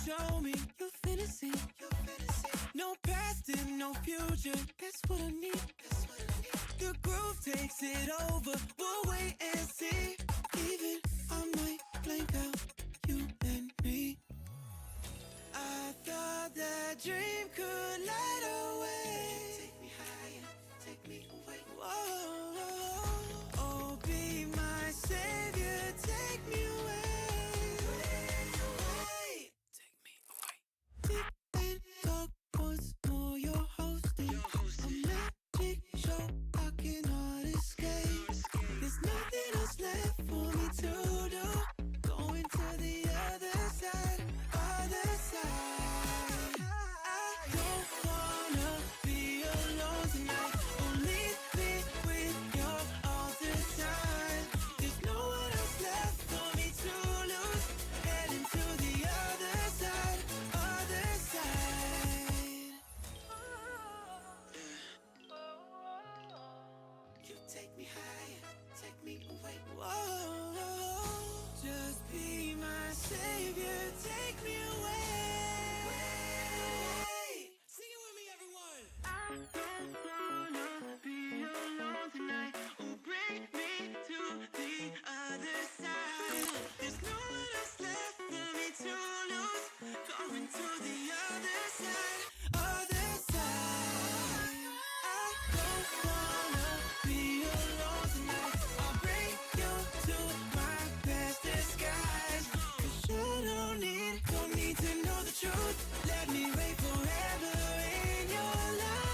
show me your fantasy. No past and no future. That's what I need. The groove takes it over. We'll wait and see. Even I might blank out you and me. I thought that dream could light away. Take me higher, take me away. Whoa, oh, be my savior, take me away. Take me away. Deep in talk once more, you're hosting a magic show I cannot escape. There's nothing else left for me to do. Going to the other side, other side. I don't wanna be alone tonight. Oh, leave me with your all the time. There's no one else left for me to lose. Heading to the other side, other side. You take me higher, take me away. Whoa, just be my savior, take me away. Sing it with me, everyone. I don't wanna be alone tonight. Oh, bring me to the other side. There's no one else left for me to lose. Going to the other side, other side. I don't wanna be alone tonight. I'll bring you to my best disguise. 'Cause you don't need to know the truth. Let me wait forever in your life.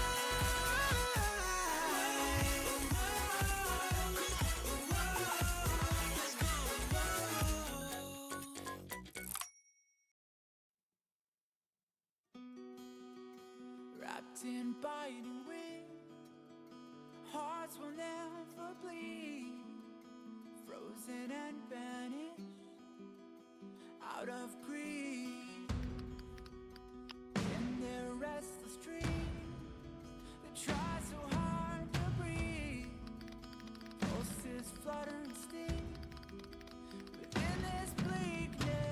Wrapped in biting wind, hearts will never bleed. Frozen and vanished out of greed. In their restless dreams, they try so hard to breathe. Pulses flutter and sting within this bleakness.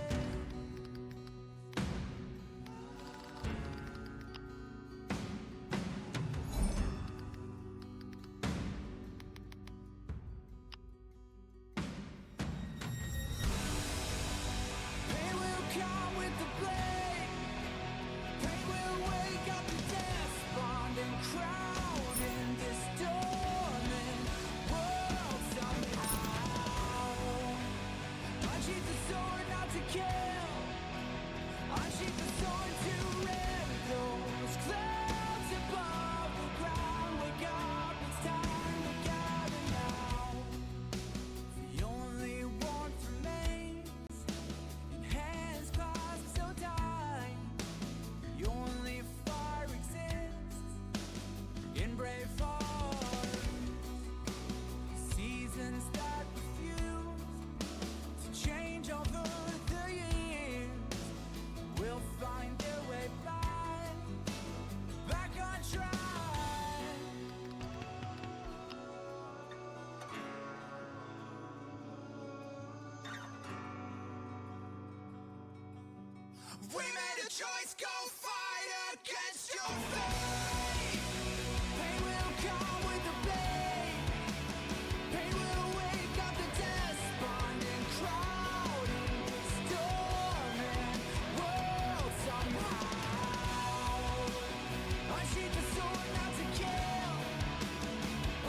Pain will come with the blame. Pain will wake up the despondent crowd in this dormant world somehow. Unsheath the sword not to kill. Unsheath the sword to rend those clouds above the ground. Wake up, it's time to gather now. The only warmth remains in hands clasped so tight. The only fire exists in brave hearts. Seasons that refuse to change over the years will find their way back on track. We made a choice, go fight against your fate. Pain will come with the blade. Pain will wake up the despondent crowd in this dormant world somehow. Unsheath the sword not to kill.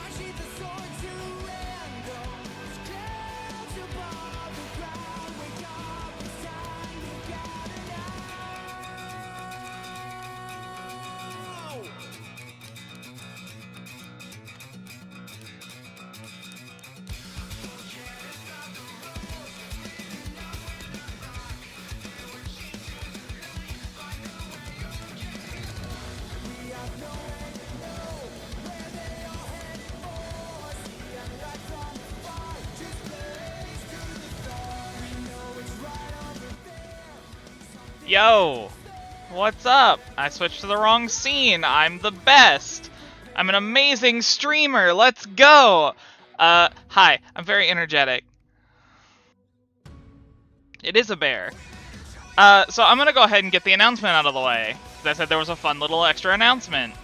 Unsheath the sword to rend those clouds above the ground. Wake up, it's time to gather now. We have nowhere to go, where they are headed for. See and right from afar, just blaze to the stars. We know it's right over there. Yo, what's up? I switched to the wrong scene. I'm the best. I'm an amazing streamer. Let's go. Hi. I'm very energetic. It is a bear. So I'm gonna go ahead and get the announcement out of the way. I said there was a fun little extra announcement.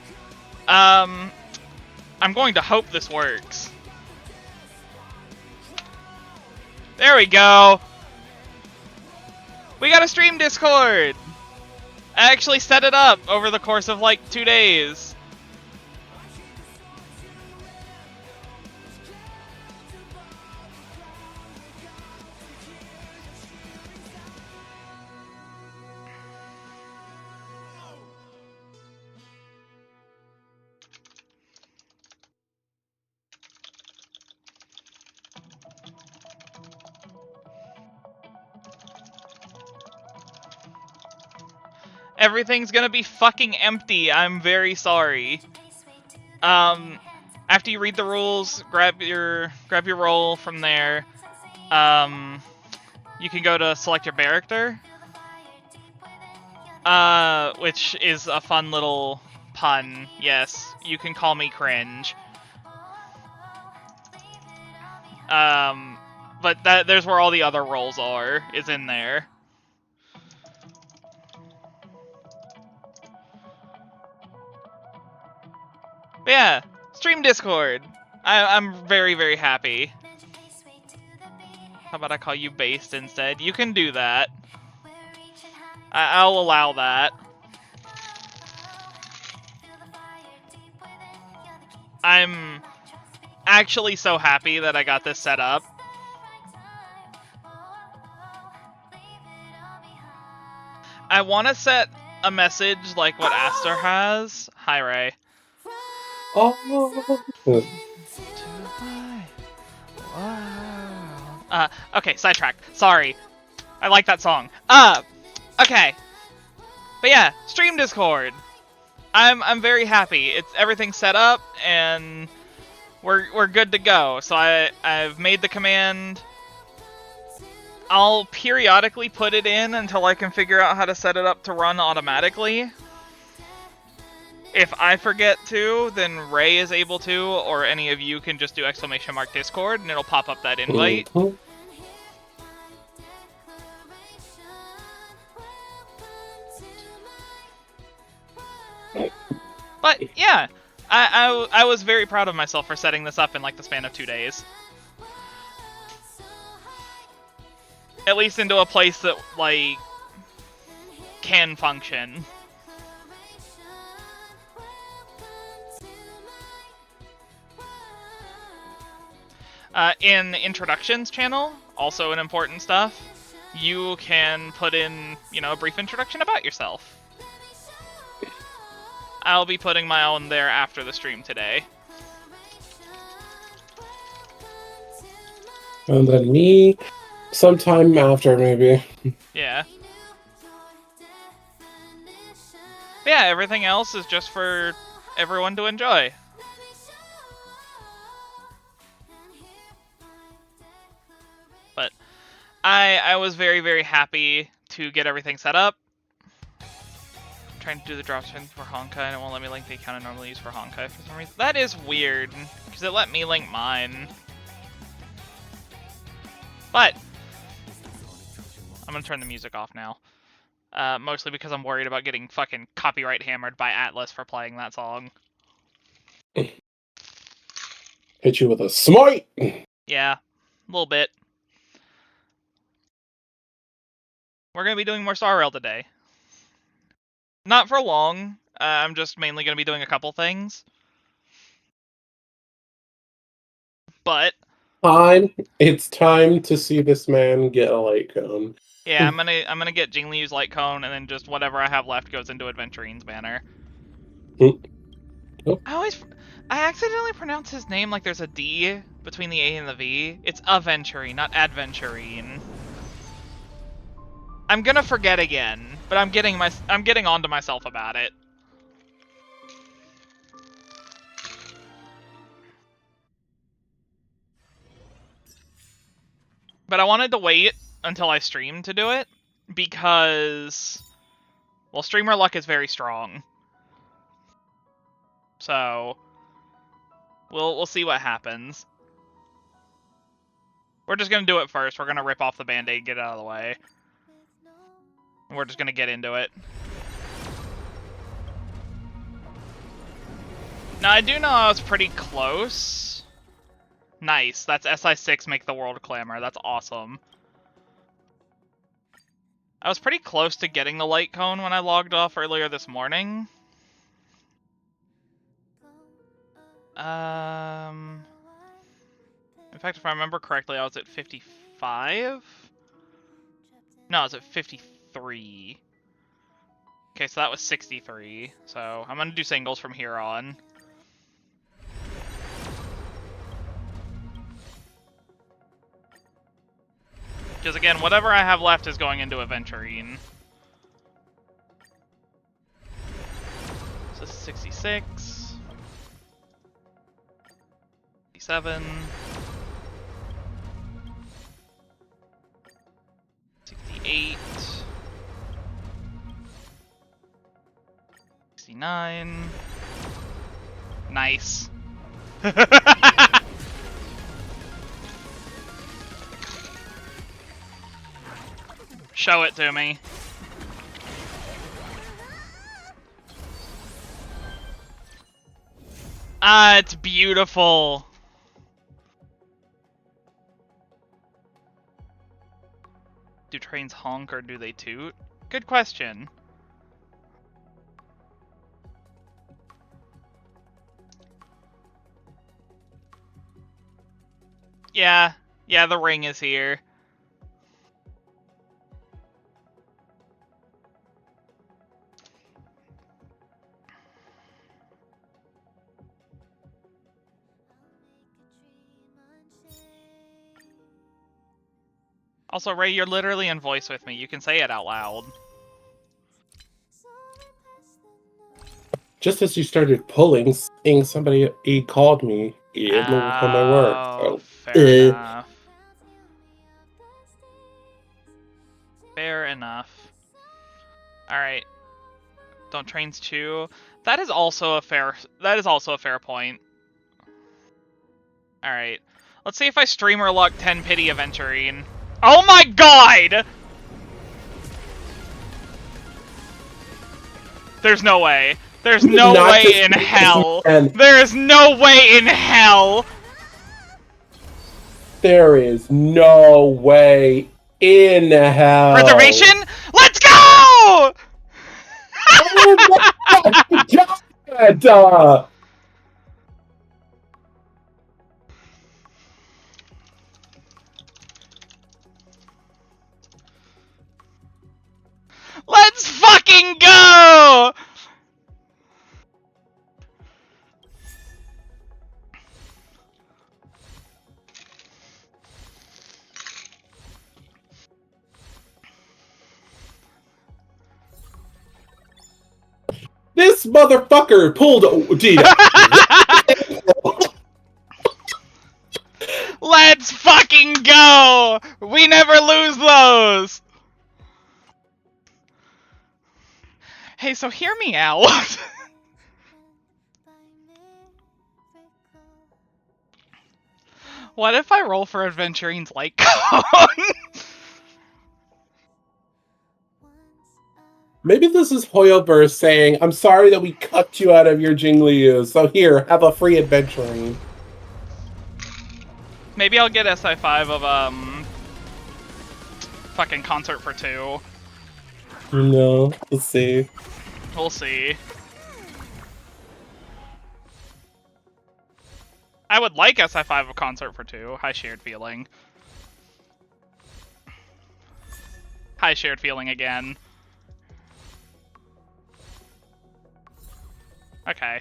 I'm going to hope this works. There we go. We got a stream Discord. I actually set it up over the course of like 2 days. Everything's gonna be fucking empty. I'm very sorry. After you read the rules, grab your role from there. You can go to select your character, which is a fun little pun. Yes, you can call me cringe. But there's where all the other roles are, is in there. But yeah, stream Discord. I'm very, very happy. How about I call you Based instead? You can do that. I'll allow that. I'm actually so happy that I got this set up. I want to set a message like what Aster has. Hi, Ray. Oh. Okay, sidetracked. Sorry. I like that song. Okay. But yeah, stream Discord. I'm very happy. It's everything's set up and we're good to go. So I've made the command. I'll periodically put it in until I can figure out how to set it up to run automatically. If I forget to, then Ray is able to, or any of you can just do !Discord and it'll pop up that invite. Mm-hmm. But yeah, I was very proud of myself for setting this up in like the span of 2 days. At least into a place that like can function. In the introductions channel, also an important stuff, you can put in, a brief introduction about yourself. I'll be putting my own there after the stream today. And then me sometime after, maybe. Yeah. But yeah, everything else is just for everyone to enjoy. But I was very, very happy to get everything set up. I'm trying to do the dropspin for Honkai and it won't let me link the account I normally use for Honkai for some reason. That is weird, because it let me link mine. But I'm gonna turn the music off now. Mostly because I'm worried about getting fucking copyright hammered by Atlas for playing that song. Hit you with a smite! Yeah, a little bit. We're gonna be doing more Star Rail today. Not for long. I'm just mainly gonna be doing a couple things. But Fine. It's time to see this man get a light cone. yeah, I'm gonna get Jingliu's light cone, and then just whatever I have left goes into Adventurine's banner. Oh. I accidentally pronounce his name like there's a D between the A and the V. It's Aventurine, not Adventurine. I'm gonna forget again, but I'm getting onto myself about it. But I wanted to wait until I streamed to do it because, well, streamer luck is very strong. So we'll see what happens. We're just gonna do it first. We're gonna rip off the band-aid, get it out of the way. We're just gonna get into it. Now, I do know I was pretty close. Nice. That's SI6 Make the World Clamor. That's awesome. I was pretty close to getting the light cone when I logged off earlier this morning. In fact, if I remember correctly, I was at 55? No, I was at 53. Okay, so that was 63. So I'm gonna do singles from here on. Because again, whatever I have left is going into Aventurine. So this is 66. 67. 68. 69. Nice. Show it to me. Ah, it's beautiful. Do trains honk or do they toot? Good question. Yeah, the ring is here. Also, Ray, you're literally in voice with me. You can say it out loud. Just as you started pulling, seeing somebody, he called me on my work. Oh, So, fair enough. Fair enough. Alright. Don't trains chew? That is also a fair point. Alright. Let's see if I streamer luck 10 pity Aventurine. Oh my god! There's no way. There's no way in hell. There is no way in hell. There is no way in hell. Reservation? Let's go! Oh my god! Let's fucking go! This motherfucker pulled Let's fucking go! We never lose those! Hey, so hear me out. What if I roll for Adventurine's light cone? Maybe this is Hoyoverse saying, I'm sorry that we cut you out of your Jingliu, so here, have a free Adventurine. Maybe I'll get SI5 of, fucking Concert for 2. No, let's see. We'll see. I would like SI5 of Concert for 2. High shared feeling. High shared feeling again. Okay.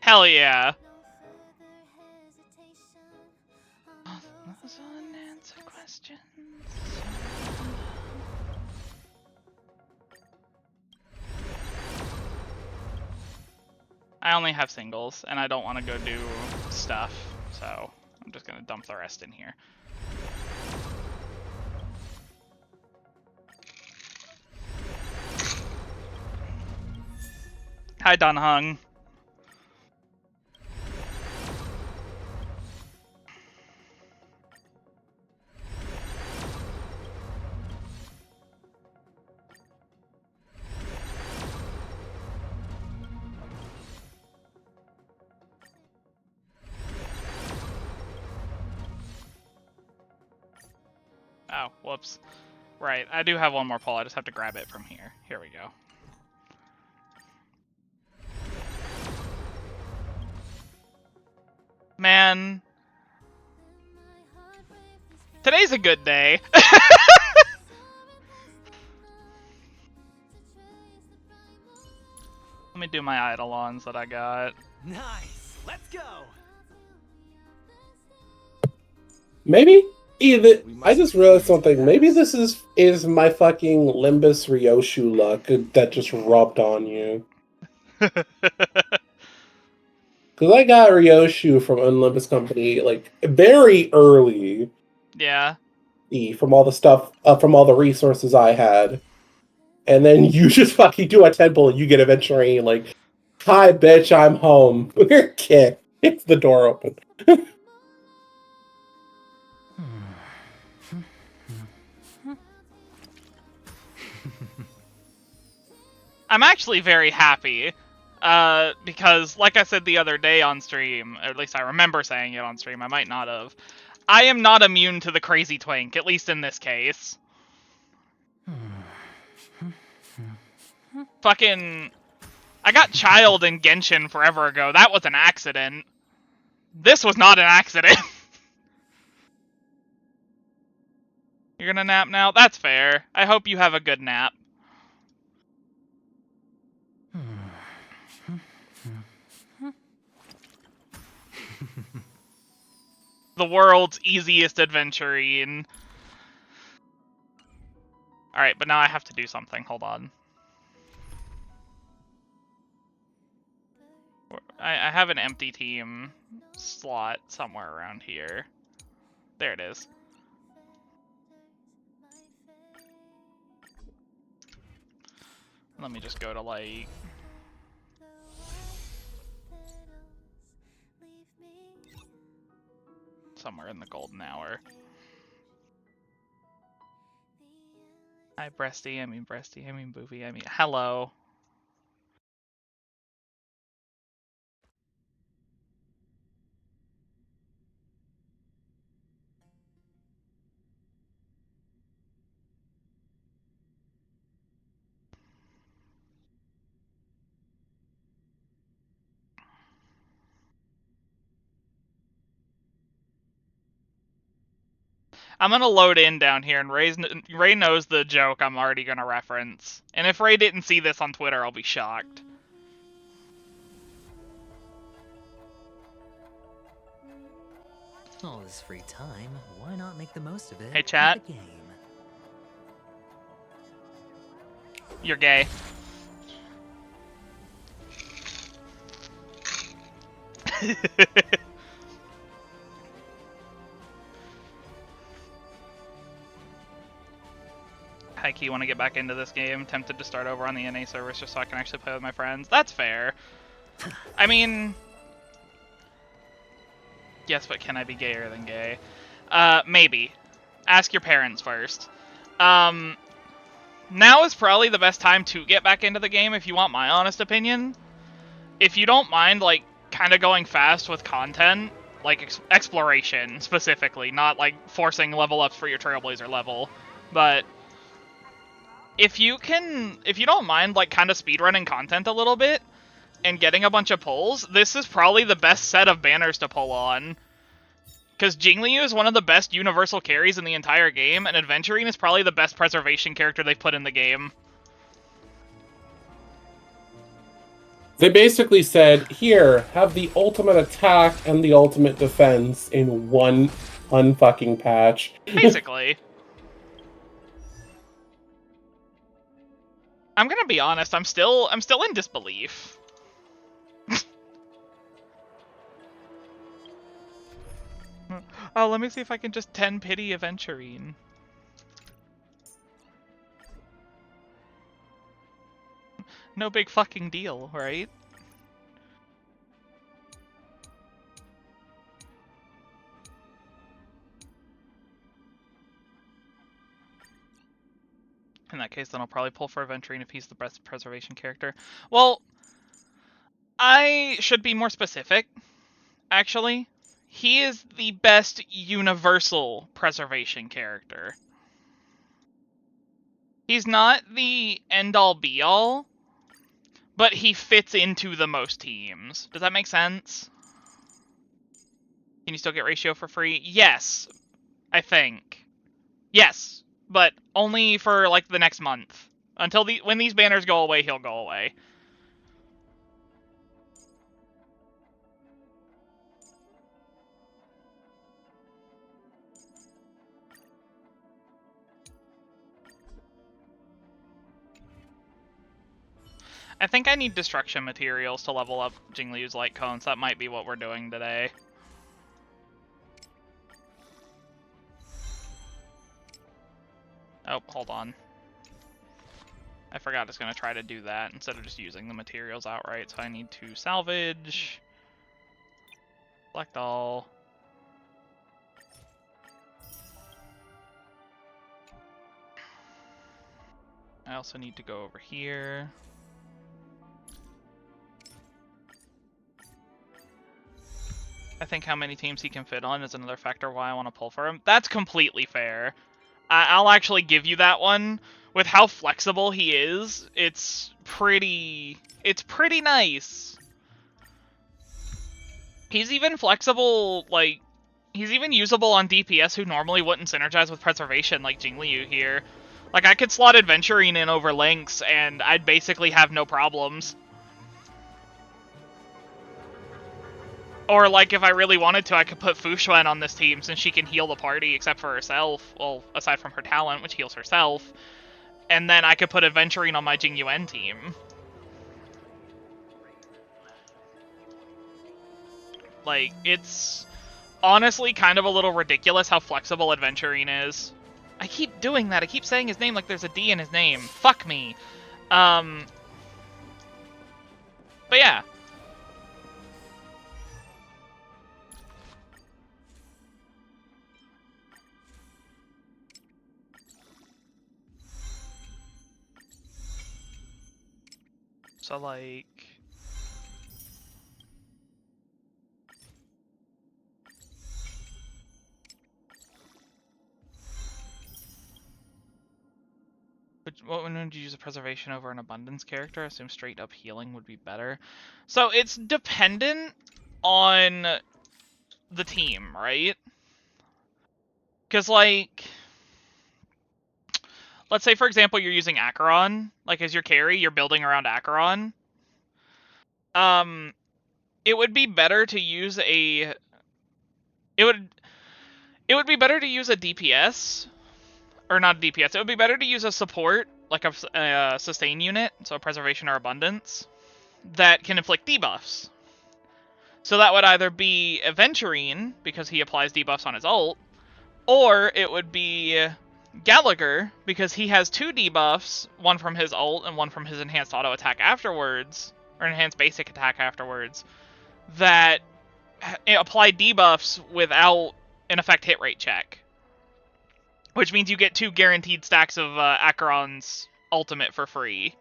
Hell yeah. Those unanswered questions. I only have singles, and I don't want to go do stuff, so I'm just gonna dump the rest in here. Hi, Don Hung. Oh, whoops. Right, I do have one more pull. I just have to grab it from here. Here we go. Man. Today's a good day. Let me do my Eidolons that I got. Nice. Let's go. Maybe either. I just realized something. Maybe this is my fucking Limbus Ryoshu luck that just rubbed on you. Because I got Ryoshu from Unlimbus Company like very early. Yeah. From all the stuff, from all the resources I had, and then you just fucking do a 10 pull and you get Aventurine like, hi bitch, I'm home. Kick. It's the door open. I'm actually very happy. Because, like I said the other day on stream, or at least I remember saying it on stream, I might not have, I am not immune to the crazy twink, at least in this case. Fucking... I got Child in Genshin forever ago. That was an accident. This was not an accident. You're gonna nap now? That's fair. I hope you have a good nap. The world's easiest adventurine. Alright, but now I have to do something. Hold on. I have an empty team slot somewhere around here. There it is. Let me just go to, like... somewhere in the golden hour. Hi, Breasty. I mean Boofy. I mean... Hello. I'm gonna load in down here, and Ray knows the joke I'm already gonna reference. And if Ray didn't see this on Twitter, I'll be shocked. All this free time, why not make the most of it? Hey, chat. With a game? You're gay. Hikey, want to get back into this game? Tempted to start over on the NA servers just so I can actually play with my friends. That's fair. I mean... Yes, but can I be gayer than gay? Maybe. Ask your parents first. Now is probably the best time to get back into the game if you want my honest opinion. If you don't mind, like, kind of going fast with content, like exploration specifically, not like forcing level ups for your Trailblazer level, but if you don't mind like kind of speedrunning content a little bit and getting a bunch of pulls, this is probably the best set of banners to pull on. Because Jingliu is one of the best universal carries in the entire game, and Adventurine is probably the best preservation character they've put in the game. They basically said, here, have the ultimate attack and the ultimate defense in one unfucking patch. Basically. I'm gonna be honest, I'm still in disbelief. Oh, let me see if I can just 10 pity Aventurine. No big fucking deal, right? In that case, then I'll probably pull for Aventurine if he's the best preservation character. Well, I should be more specific, actually. He is the best universal preservation character. He's not the end-all be-all, but he fits into the most teams. Does that make sense? Can you still get ratio for free? Yes, I think. Yes, but only for like the next month. Until when these banners go away, he'll go away. I think I need destruction materials to level up Jingliu's light cones. That might be what we're doing today. Oh, hold on. I forgot it's going to try to do that instead of just using the materials outright, so I need to salvage. Select all. I also need to go over here. I think how many teams he can fit on is another factor why I want to pull for him. That's completely fair. I'll actually give you that one. With how flexible he is, it's pretty nice. He's even flexible, like, he's even usable on DPS who normally wouldn't synergize with Preservation, like Jingliu here. Like, I could slot Adventuring in over Lynx, and I'd basically have no problems. Or, like, if I really wanted to, I could put Fu Xuan on this team, since she can heal the party, except for herself. Well, aside from her talent, which heals herself. And then I could put Adventuring on my Jingyuan team. Like, it's honestly kind of a little ridiculous how flexible Adventuring is. I keep doing that. I keep saying his name like there's a D in his name. Fuck me. But yeah. So, like... When would you use a Preservation over an Abundance character? I assume straight up healing would be better. So, it's dependent on the team, right? Because, like... Let's say, for example, you're using Acheron, like, as your carry, you're building around Acheron. It would be better to use a... It would be better to use a DPS, or not a DPS, it would be better to use a support, like a sustain unit, so a Preservation or Abundance, that can inflict debuffs. So that would either be Aventurine, because he applies debuffs on his ult, or it would be Gallagher, because he has 2 debuffs, one from his ult and one from his enhanced auto attack afterwards, or enhanced basic attack afterwards, that apply debuffs without an effect hit rate check. Which means you get 2 guaranteed stacks of Acheron's ultimate for free.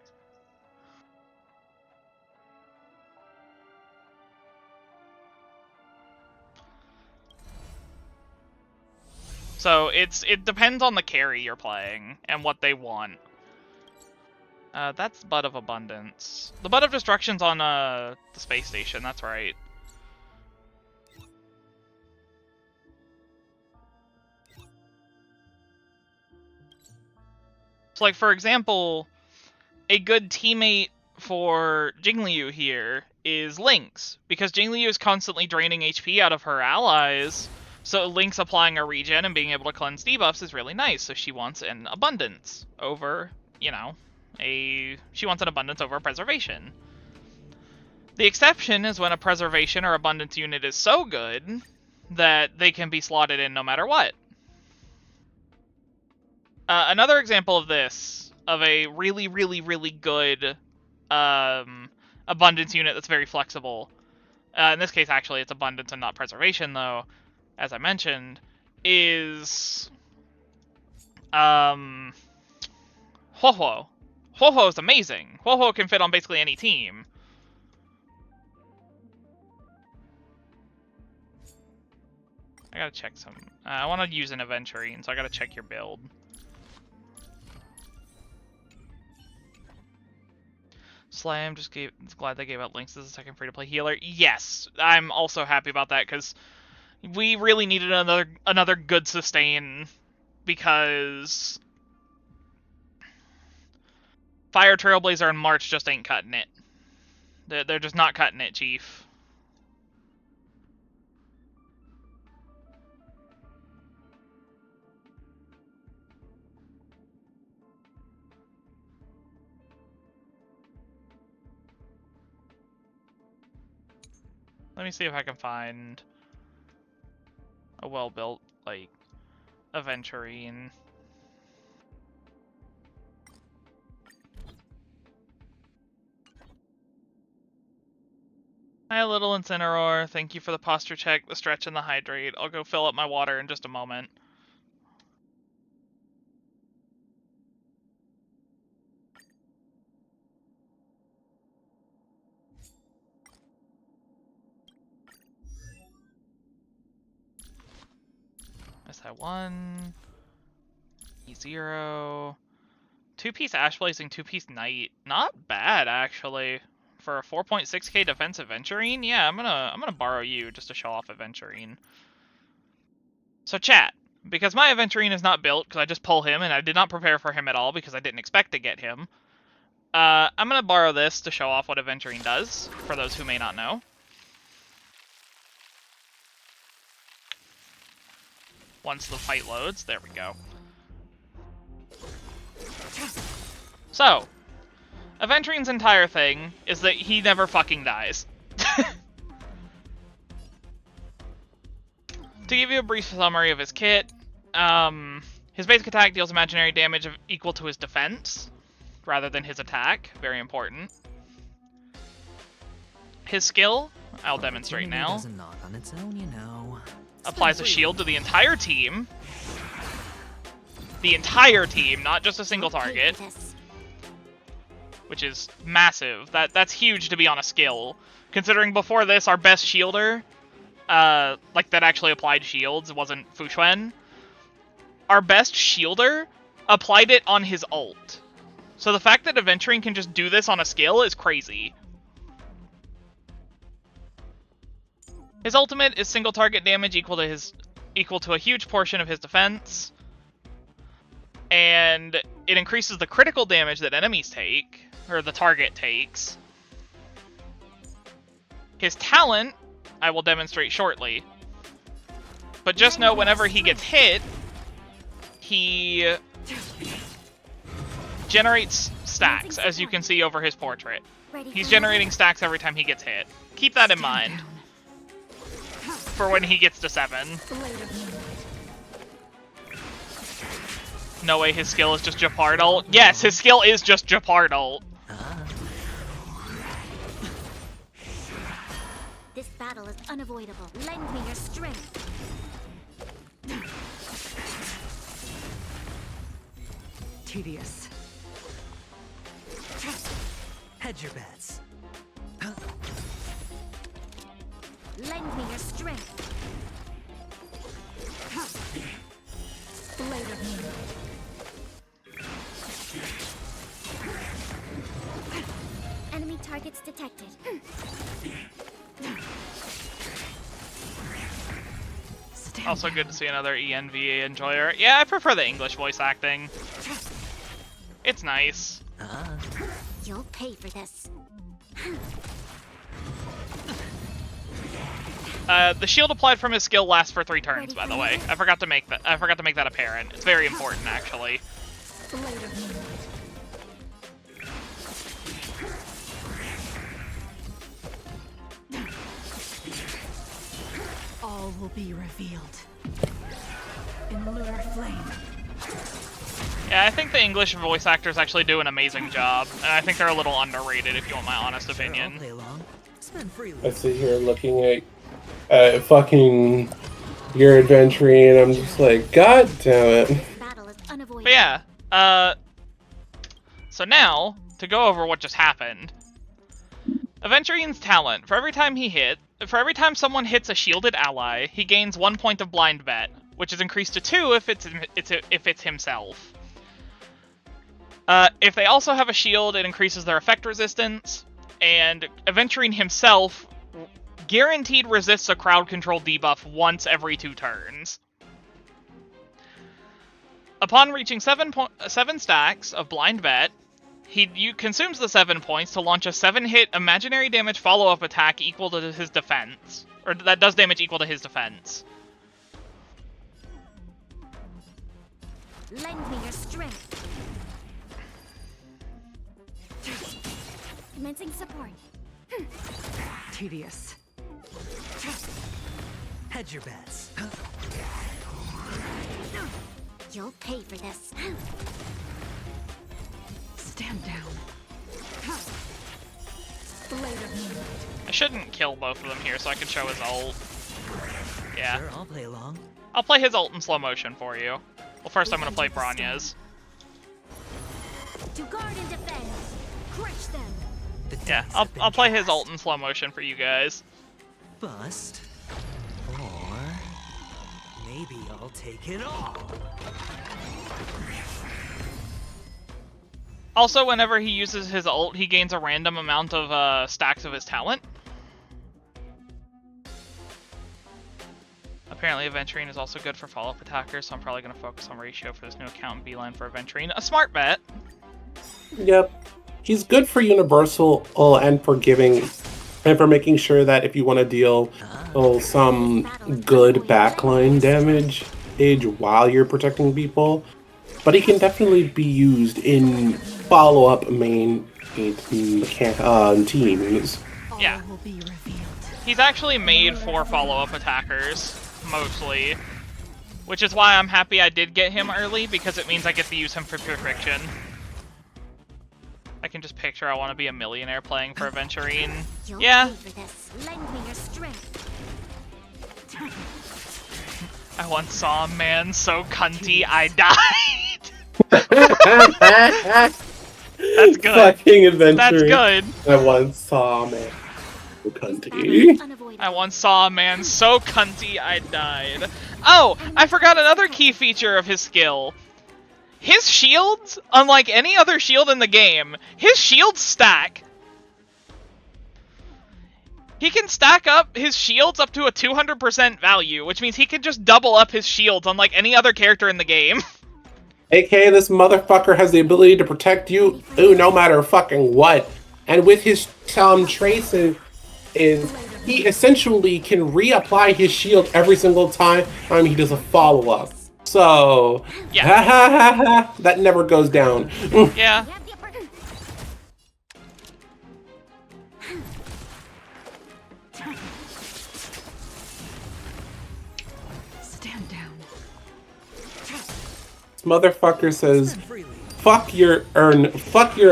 So it depends on the carry you're playing and what they want. That's Bud of Abundance. The Bud of Destruction's on the space station, that's right. So, like, for example, a good teammate for Jingliu here is Lynx, because Jingliu is constantly draining HP out of her allies, so Lynx applying a regen and being able to cleanse debuffs is really nice, so she wants an Abundance over, you know, she wants an Abundance over a Preservation. The exception is when a Preservation or Abundance unit is so good that they can be slotted in no matter what. Another example of this, of a really, really, really good Abundance unit that's very flexible, in this case, actually, it's Abundance and not Preservation, though, as I mentioned, is Huohuo. Huohuo is amazing. Huohuo can fit on basically any team. I gotta check some... I want to use an Aventurine, so I gotta check your build. Slam just glad they gave out Lynx as a second free-to-play healer. Yes, I'm also happy about that because we really needed another good sustain because Fire Trailblazer and March just ain't cutting it. They're just not cutting it, Chief. Let me see if I can find a well-built, like, Aventurine. Hi, little Incineroar. Thank you for the posture check, the stretch, and the hydrate. I'll go fill up my water in just a moment. SI1, E0, 2-piece Ash Blazing, 2-piece Knight. Not bad, actually. For a 4.6k defense Aventurine, yeah, I'm gonna borrow you just to show off Aventurine. So chat, because my Aventurine is not built, because I just pull him, and I did not prepare for him at all, because I didn't expect to get him. I'm gonna borrow this to show off what Aventurine does, for those who may not know. Once the fight loads, there we go. So, Aventurine's entire thing is that he never fucking dies. To give you a brief summary of his kit, his basic attack deals imaginary damage equal to his defense, rather than his attack. Very important. His skill, I'll demonstrate now. Doesn't knock on its own, you know. Applies a shield to the entire team. The entire team, not just a single target. Which is massive. That's huge to be on a skill. Considering before this, our best shielder, like that actually applied shields, wasn't Fuxuan. Our best shielder applied it on his ult. So the fact that Aventurine can just do this on a skill is crazy. His ultimate is single target damage equal to a huge portion of his defense. And it increases the critical damage that enemies take, or the target takes. His talent, I will demonstrate shortly. But just know whenever he gets hit, he generates stacks, as you can see over his portrait. He's generating stacks every time he gets hit. Keep that in mind for when he gets to 7. No way his skill is just Japard ult. Yes, his skill is just Japard ult. This battle is unavoidable. Lend me your strength. Tedious. Hedge your bets. Lend me your strength. Blade of me. Enemy targets detected. Also good to see another ENVA enjoyer. Yeah, I prefer the English voice acting. It's nice. You'll pay for this. The shield applied from his skill lasts for 3 turns, by the way. I forgot to make that apparent. It's very important, actually. Blade of me. All will be revealed in lunar flame. Yeah, I think the English voice actors actually do an amazing job, and I think they're a little underrated, if you want my honest opinion. I'll play along. Spend freely. I sit here looking at fucking your Aventurine, and I'm just like, God damn it. Battle is unavoidable. But yeah, so now, to go over what just happened. Aventurine's talent, for every time someone hits a shielded ally, he gains 1 point of blind bet, which is increased to 2 if it's himself. If they also have a shield, it increases their effect resistance, and Aventurine himself guaranteed resists a crowd control debuff once every 2 turns. Upon reaching 7 stacks of Blind Bet, he consumes the 7 points to launch a 7-hit imaginary damage follow-up attack equal to his defense. Or that does damage equal to his defense. Lend me your strength. Commencing support. Tedious. Hedge your bets. You'll pay for this. Stand down. Blade of moonlight. I shouldn't kill both of them here so I can show his ult. Yeah. Sure, I'll play along. I'll play his ult in slow motion for you. Well, first I'm going to play Brana's. To guard and defend. Crush them. The Yeah, dice I'll have been I'll play his cast. ult in slow motion for you guys. Bust. Or maybe I'll take it all. Also, whenever he uses his ult, he gains a random amount of stacks of his talent. Apparently, Aventurine is also good for follow-up attackers, so I'm probably going to focus on ratio for this new account and beeline for Aventurine. A smart bet. Yep. He's good for universal and for giving, and for making sure that if you want to deal some good backline damage while you're protecting people, but he can definitely be used in follow-up main teams. Yeah. All will be revealed. He's actually made for follow-up attackers, mostly. Which is why I'm happy I did get him early, because it means I get to use him for pure friction. I can just picture I want to be a millionaire playing for Aventurine. You'll Yeah, pay for this. Lend me your strength. I once saw a man so cunty I died. That's good. Fucking adventure. That's good. I once saw a man. This battle Cunty. is unavoidable. I once saw a man so cunty I died. Oh, I forgot another key feature of his skill. His shields, unlike any other shield in the game, his shields stack. He can stack up his shields up to a 200% value, which means he can just double up his shields unlike any other character in the game. AKA, this motherfucker has the ability to protect you, no matter fucking what. And with his traces, he essentially can reapply his shield every single time he does a follow-up. So, Yeah. that never goes down. Yeah. You have the upper- Stand down. This motherfucker says, Spend freely. fuck your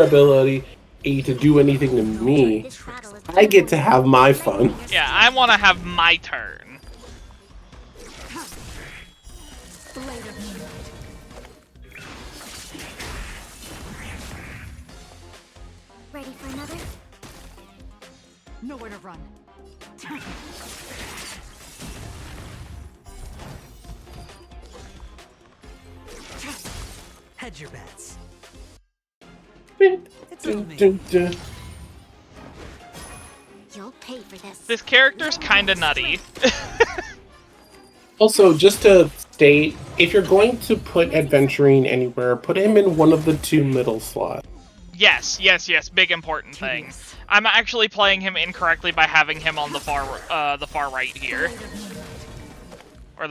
ability to do anything to me. This battle is I get to have my fun. Yeah, I want to have my turn. Blade of moonlight. ready for another. Nowhere to run. Hedge your bets. It's on me. You'll pay for this. This character's kinda nutty. Also, just to state, if you're going to put Aventurine anywhere, put him in one of the 2 middle slots. Yes, big important thing. I'm actually playing him incorrectly by having him on the far right here. Or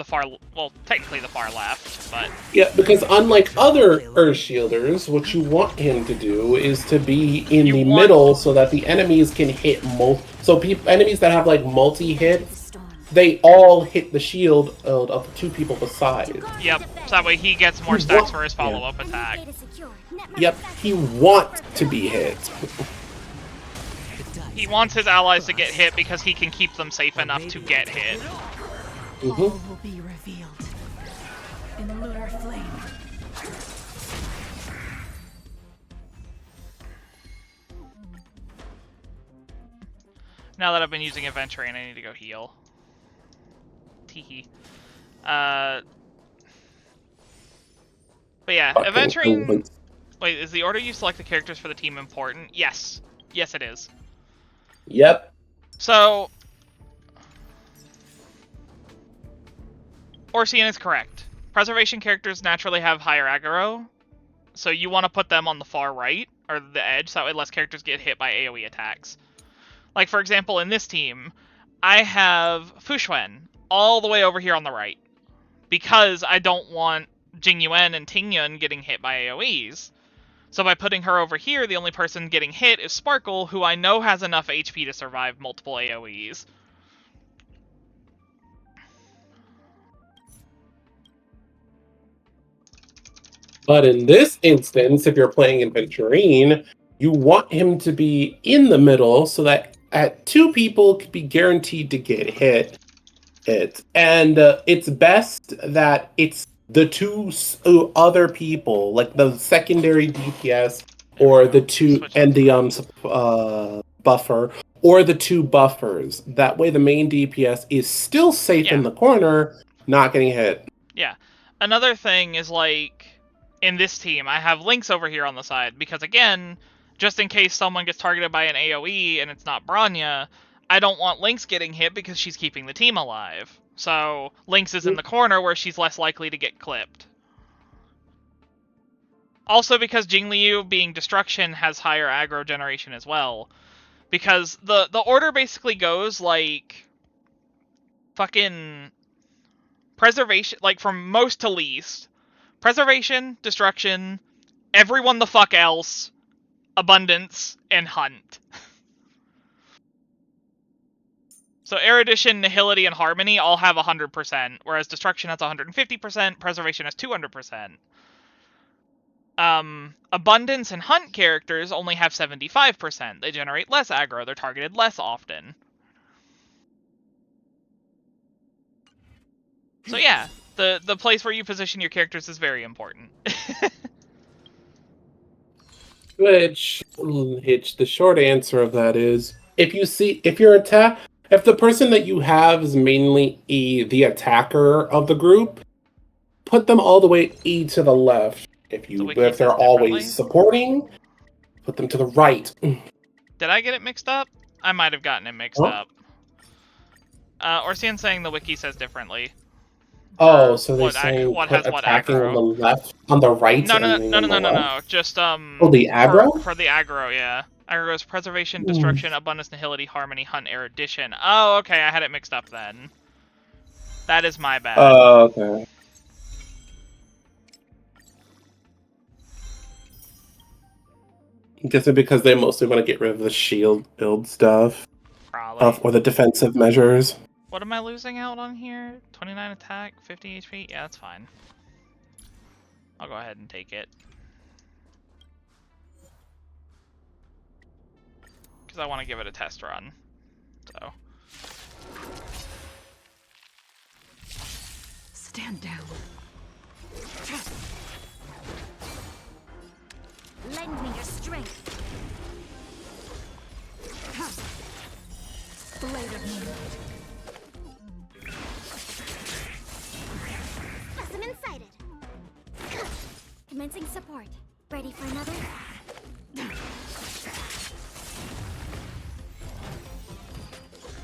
well, technically the far left, but... Yeah, because unlike other Earth Shielders, what you want him to do is to be in the middle so that the enemies can hit so enemies that have like multi-hits, they all hit the shield of the 2 people beside. Yep, so that way he gets more stacks for his follow-up attack. Yep, he wants to be hit. He wants his allies to get hit because he can keep them safe enough to get hit. All will be revealed. In lunar flame. Now that I've been using Aventurine, I need to go heal. Teehee. But yeah, Aventurine, Wait, is the order you select the characters for the team important? Yes. Yes, it is. Yep. So, Orsian is correct. Preservation characters naturally have higher aggro, so you want to put them on the far right, or the edge, so that way less characters get hit by AoE attacks. Like, for example, in this team, I have Fushuen all the way over here on the right, because I don't want Jingyuan and Tingyun getting hit by AoEs. So by putting her over here, the only person getting hit is Sparkle, who I know has enough HP to survive multiple AoEs. But in this instance, if you're playing Adventurine, you want him to be in the middle so that two people could be guaranteed to get hit. And it's best that it's the two other people, like the secondary DPS or the two and the buffer, or the two buffers. That way, the main DPS is still safe in the corner, not getting hit. Yeah. Another thing is, like, in this team, I have Lynx over here on the side, because again, just in case someone gets targeted by an AoE and it's not Bronya, I don't want Lynx getting hit because she's keeping the team alive. So, Lynx is in the corner where she's less likely to get clipped. Also because Jingliu, being Destruction, has higher aggro generation as well. Because the order basically goes, like, fucking Preservation, like, from most to least. Preservation, Destruction, everyone the fuck else, Abundance, and Hunt. So Erudition, Nihility, and Harmony all have 100%, whereas Destruction has 150%, Preservation has 200%. Abundance and Hunt characters only have 75%. They generate less aggro, they're targeted less often. So yeah, the place where you position your characters is very important. Which the short answer of that is, if the person that you have is mainly the attacker of the group, put them all the way to the left. If they're always supporting, put them to the right. Did I get it mixed up? I might have gotten it mixed up. Orsian's saying the wiki says differently. Oh, so they're saying what put has what attacking aggro. on the left, on the right. No. Just Oh, the aggro for the aggro, yeah. Aggro is Preservation, Destruction, Abundance, Nihility, Harmony, Hunt, Erudition. Oh, okay, I had it mixed up then. That is my bad. Oh, okay. I guess it's because they mostly want to get rid of the shield build stuff. Probably. Or the defensive measures. What am I losing out on here? 29 attack, 50 HP? Yeah, that's fine. I'll go ahead and take it. Because I want to give it a test run. So. Stand down. Lend me your strength. Blade of Moonlight. Specimen sighted. Commencing support. Ready for another?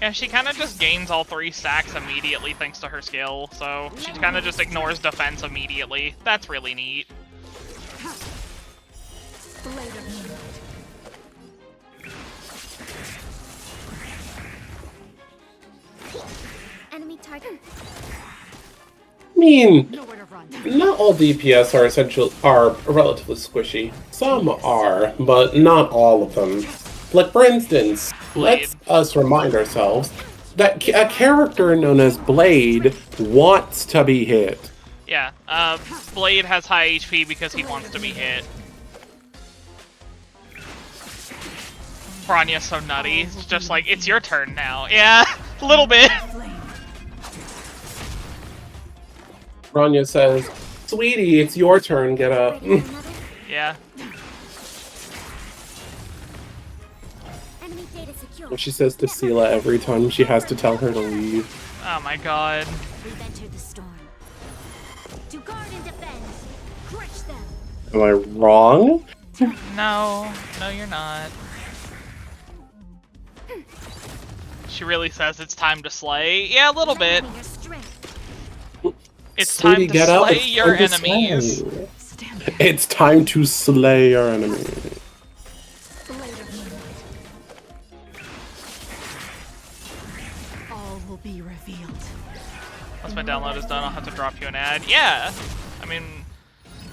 Yeah, she kind of just gains all 3 stacks immediately thanks to her skill, so she kind of just ignores defense immediately. That's really neat. Blade of Moonlight. Enemy target. I mean, Nowhere to run. not all DPS are relatively squishy. Some are, but not all of them. Like, for instance, let's us remind ourselves that a character known as Blade wants to be hit. Yeah, Blade has high HP because he wants to be hit. Bronya's so nutty. It's just like, it's your turn now. Yeah, a little bit. Bronya says, "Sweetie, it's your turn, get up." Ready for another? Yeah. Enemy data secure. She says to Sela every time she has to tell her to leave. Oh my god. We've entered the storm. To guard and defend. Crush them. Am I wrong? No, no, you're not. She really says it's time to slay. Yeah, a little bit. Lend me your strength. It's Sweetie, time to get out. slay It's your time to enemies. slay. Stand back. It's time to slay your enemy. Blade of moonlight. All will be revealed. Once my download is done, I'll have to drop you an ad. Yeah, I mean,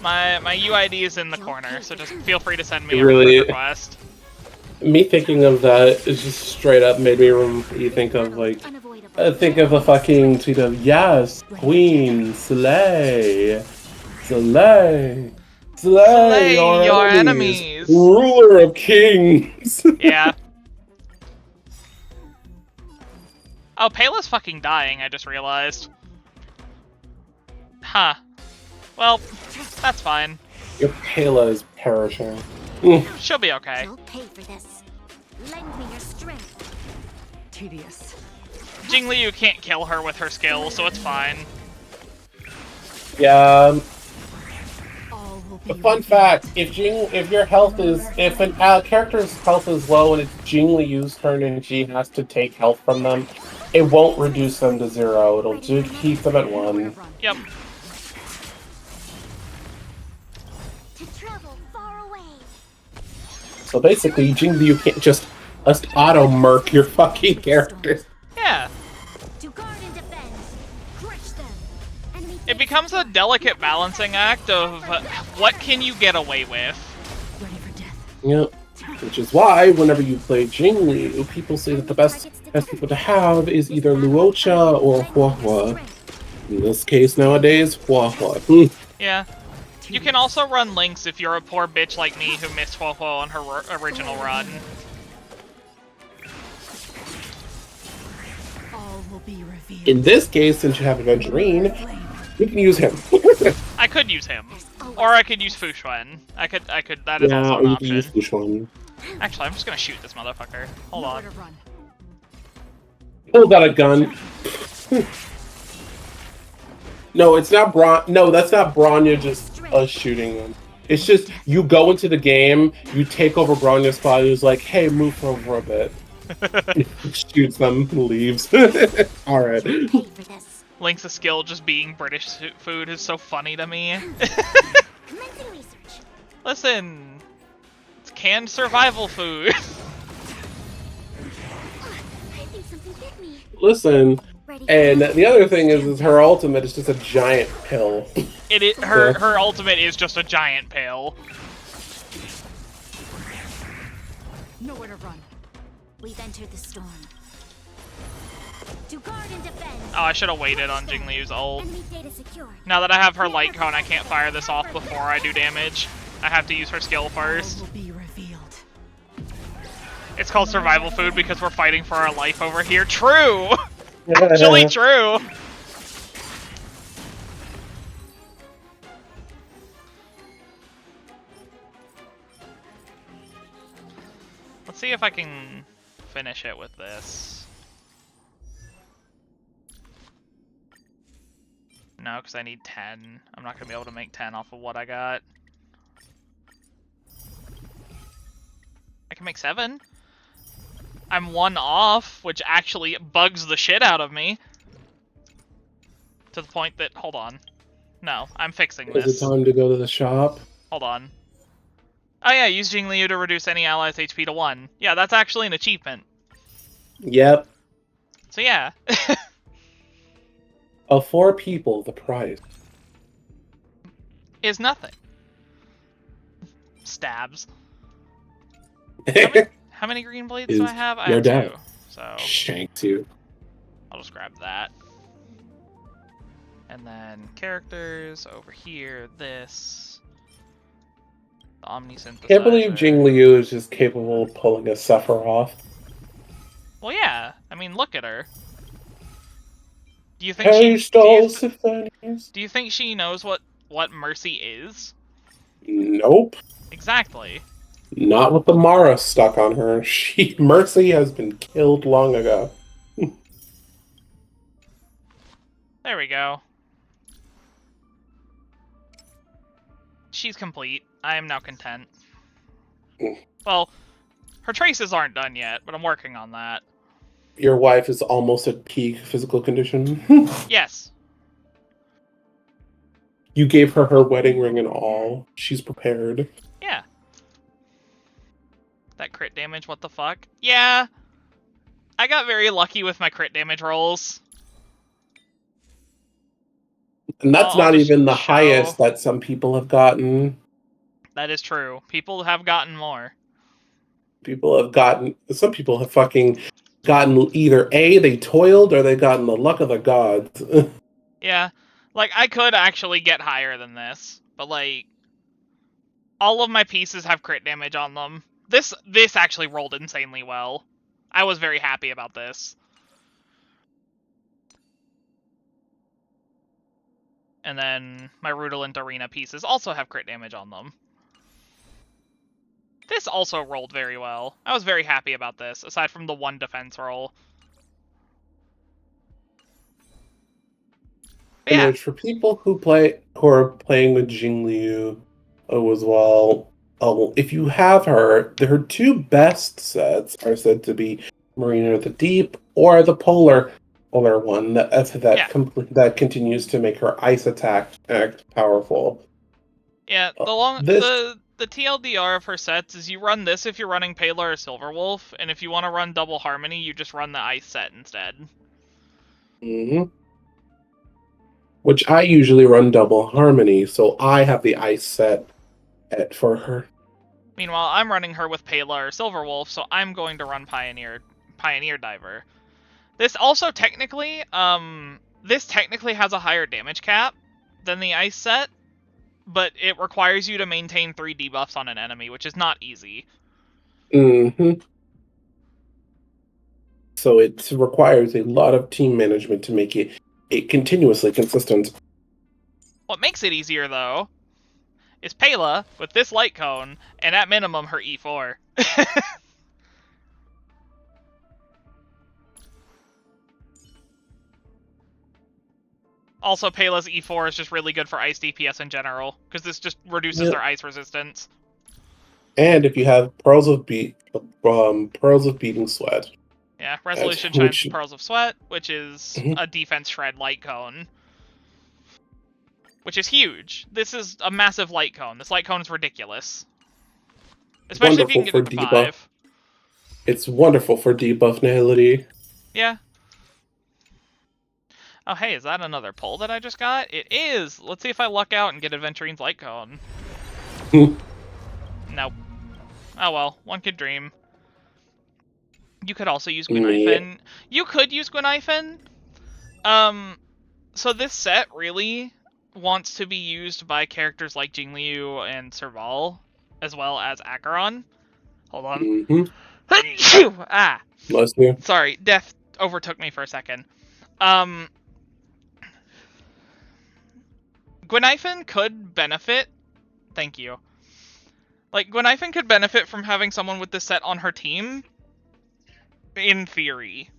my UID is in the corner, so just feel free to send me a Really? request. Me thinking of that is just straight up made me you think of like Unavoidable. think of a fucking tweet of yes, queen, slay, slay, slay Slay your enemies, enemies. ruler of kings. Yeah. Oh, Payla's fucking dying, I just realized. Huh. Well, that's fine. Your Pela is perishing. She'll be okay. You'll pay for this. Lend me your strength. Tedious. Jingli, can't kill her with her skill, so it's fine. Yeah. All will be A fun revealed. fact: if your health is if an character's health is low and it's Jing Liu's turn and she has to take health from them, it won't reduce them to 0. It'll just keep them at 1. Run. Yep. To travel far away. So basically, Jing Liu can't just auto murk your fucking character. Yeah. To guard and defend. Crush them. Enemy It becomes a delicate balancing act of what can you get away with. Ready for death. Yep. Which is why, whenever you play Jing Liu, people say that the best people to have is either Luocha or Hua Hua. In this case, nowadays, Hua Hua. Yeah. You can also run Lynx if you're a poor bitch like me who missed Ho Ho on her original run. All will be revealed. In this case, since you have Aventurine, Flame. you can use him. I could use him. Or I could use Fuxuan. I could, that is Yeah, also or an you can use option. Fuxuan. Actually, I'm just gonna shoot this motherfucker. Hold Nowhere on. to run. Pulled out a gun. No, it's not No, that's not Bronya just shooting them. It's just you go into the game, you take over Bronya's spot, who's like, "Hey, move over a bit." Shoots them, leaves. Alright. Pay for this. Link's skill just being British food is so funny to me. Commencing research. Listen, it's canned survival food. I think something bit me. Listen, Ready. and the other thing is her ultimate is just a giant pill. Her ultimate is just a giant pill. Nowhere to run. We've entered the storm. To guard and defend. Oh, I should have waited on Jingliu's ult. Enemy data secured. Now that I have her light cone, I can't fire this off before I do damage. I have to use her skill All first. will be revealed. It's called survival food because we're fighting for our life over here. True! Actually true! Let's see if I can finish it with this. No, because I need 10. I'm not going to be able to make 10 off of what I got. I can make 7. I'm 1 off, which actually bugs the shit out of me. To the point that... Hold on. No, I'm fixing Is this. it time to go to the shop? Hold on. Oh yeah, use Jingliu to reduce any ally's HP to 1. Yeah, that's actually an achievement. Yep. So yeah. Of 4 people, the price. Is nothing. Stabs. How many green blades do I have? I your have dad. 2. So Shanks you. I'll just grab that. And then characters over here, this. The Omnisynthesizer. Can't believe Jing Liu is just capable of pulling a Sephiroth. Well, yeah. I mean, look at her. Do you think Hey, she do you think she knows what Mercy is? Nope. Exactly. Not with the Mara stuck on her. Mercy has been killed long ago. There we go. she's complete. I am now content. Mm. Well, her traces aren't done yet, but I'm working on that. Your wife is almost at peak physical condition. Yes. You gave her her wedding ring and all. She's prepared. Yeah. That crit damage, what the fuck? Yeah. I got very lucky with my crit damage rolls. And that's I'll not just even the show. highest that some people have gotten. That is true. People have gotten more. Some people have fucking gotten either A, they toiled, or they gotten the luck of the gods. Yeah. Like, I could actually get higher than this, but, like, all of my pieces have crit damage on them. This actually rolled insanely well. I was very happy about this. And then my Rudolent Arena pieces also have crit damage on them. This also rolled very well. I was very happy about this, aside from the one defense roll. But And yeah. which for people who are playing with Jingliu as well, if you have her, her two best sets are said to be Marina of the Deep or the Polar one that continues to make her ice attack act powerful. Yeah, This the TLDR of her sets is you run this if you're running Paler or Silverwolf, and if you want to run Double Harmony, you just run the ice set instead. Mhm. Which I usually run Double Harmony, so I have the ice set for her. Meanwhile, I'm running her with Paler or Silverwolf, so I'm going to run Pioneer Diver. This also technically, has a higher damage cap than the ice set, but it requires you to maintain 3 debuffs on an enemy, which is not easy. Mm-hmm. So it requires a lot of team management to make it continuously consistent. What makes it easier, though, is Pela with this light cone, and at minimum her E4. Also, Pela's E4 is just really good for ice DPS in general, because this just reduces their ice resistance. And if you have Pearls of Beating Sweat. Yeah, Resolution shines with Pearls of Sweat, which is a defense shred light cone. Which is huge. This is a massive light cone. This light cone is ridiculous. Especially if you can get it to 5. It's wonderful for debuff nihility. Yeah. Oh, hey, is that another pull that I just got? It is! Let's see if I luck out and get Adventurine's light cone. Nope. Oh well, one could dream. You could also use Gwynaifen. You could use Gwynaifen. So this set really wants to be used by characters like Jingliu and Serval, as well as Acheron. Hold on. Mm-hmm. Ah. Bless you. Sorry, death overtook me for a second. Gwynaifen could benefit. Thank you. Like, Gwynaifen could benefit from having someone with this set on her team, in theory,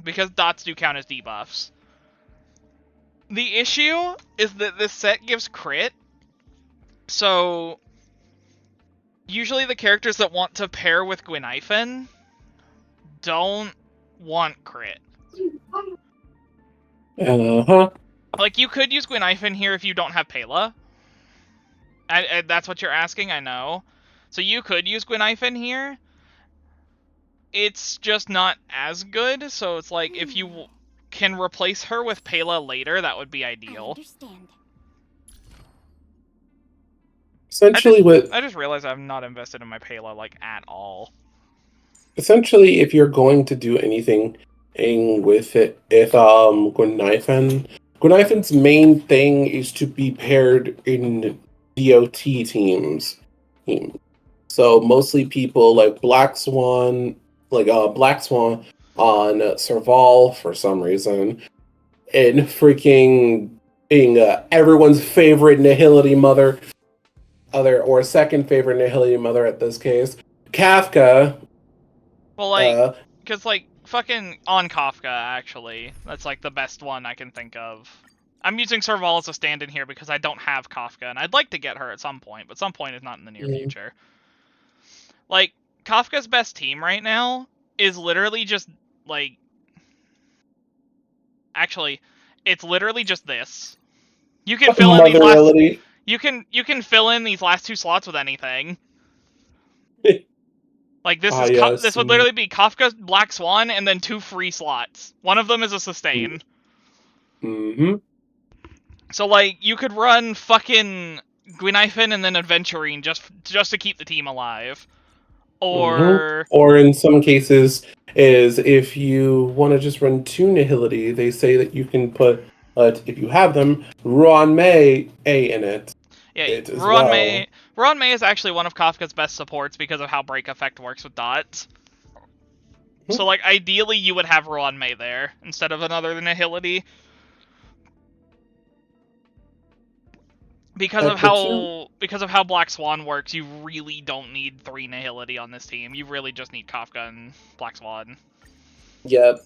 because dots do count as debuffs. The issue is that this set gives crit, so usually the characters that want to pair with Gwynaifen don't want crit. Uh-huh. Like, you could use Gwynaifen here if you don't have Pela. That's what you're asking, I know. So you could use Gwynaifen here. It's just not as good, so it's like, if you can replace her with Pela later, that would be ideal. I understand. Essentially, I just realized I'm not invested in my Pela, like, at all. Essentially, if you're going to do anything with it, if Gwynaifan's main thing is to be paired in DOT teams. So mostly people like Black Swan on Serval for some reason, and freaking being everyone's favorite Nihility mother, or second favorite Nihility mother at this case, Kafka. Well, like, because, like, fucking on Kafka, actually. That's, like, the best one I can think of. I'm using Serval as a stand-in here because I don't have Kafka, and I'd like to get her at some point, but some point is not in the near future. Like, Kafka's best team right now is literally just, like... Actually, it's literally just this. You can fill in these last... You can fill in these last 2 slots with anything. Like, this is yes. this would literally be Kafka, Black Swan, and then 2 free slots. One of them is a sustain. Mm-hmm. So, like, you could run fucking Gwynaifen and then Adventurine just to keep the team alive. Or... Or in some cases, is if you want to just run 2 Nihility, they say that you can put, if you have them, Ruan Mei A in it. Yeah, Ruan Mei is actually one of Kafka's best supports because of how Break Effect works with dots. So, like, ideally you would have Ruan Mei there instead of another Nihility. Because of how Black Swan works, you really don't need 3 Nihility on this team. You really just need Kafka and Black Swan. Yep.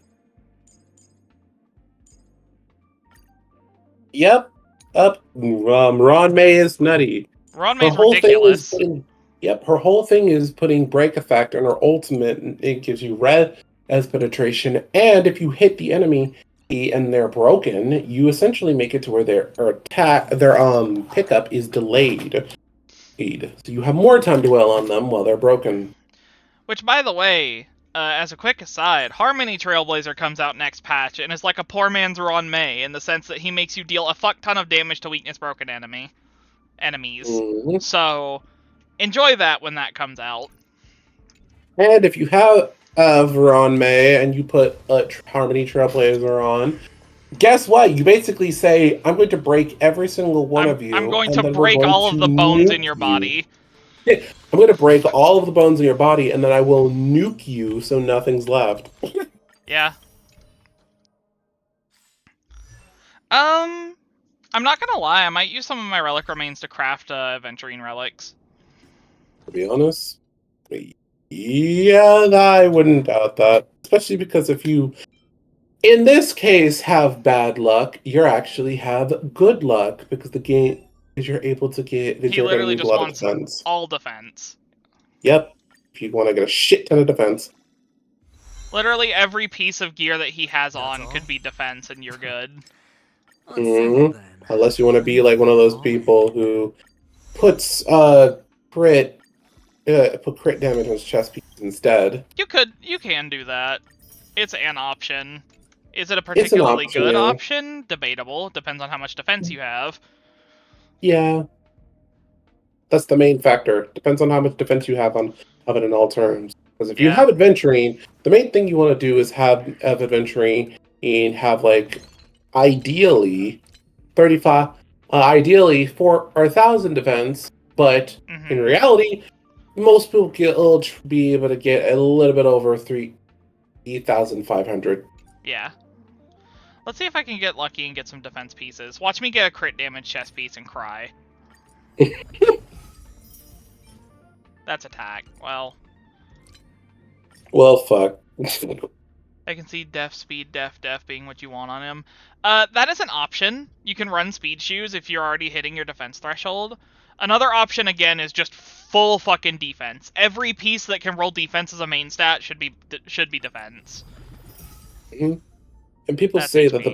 Ruan Mei is nutty. Ruan Mei is ridiculous. Her whole thing is putting Break Effect on her ultimate, and it gives you red as penetration, and if you hit the enemy and they're broken, you essentially make it to where their pickup is delayed. So you have more time to dwell on them while they're broken. Which, by the way, as a quick aside, Harmony Trailblazer comes out next patch and is like a poor man's Ruan Mei in the sense that he makes you deal a fuck ton of damage to weakness broken enemies. Mm-hmm. So, enjoy that when that comes out. And if you have Ruan Mei and you put Harmony Trailblazer on, guess what? You basically say, I'm going to break every single one of you. I'm going to break all of the bones in your body. I'm going to break all of the bones in your body, and then I will nuke you so nothing's left. Yeah. I'm not gonna lie, I might use some of my relic remains to craft Aventurine relics. To be honest, yeah, I wouldn't doubt that. Especially because if you, in this case, have bad luck, you actually have good luck because the game is you're able to get. He literally just wants all defense. Yep, if you want to get a shit ton of defense. Literally every piece of gear that he has on could be defense, and you're good. Unless you want to be like one of those people who puts crit damage on his chest piece instead. You can do that. It's an option. Is it a particularly good option? Debatable. Depends on how much defense you have. Yeah. That's the main factor. Depends on how much defense you have on it in all terms. Because if you have Adventurine, the main thing you want to do is have Adventurine and have, like, ideally 35, ideally 4 or 1,000 defense, but in reality, most people will be able to get a little bit over 3,500. Yeah. Let's see if I can get lucky and get some defense pieces. Watch me get a crit damage chest piece and cry. That's attack. Well, fuck. I can see def, speed, def being what you want on him. That is an option. You can run speed shoes if you're already hitting your defense threshold. Another option, again, is just full fucking defense. Every piece that can roll defense as a main stat should be defense. And people say that the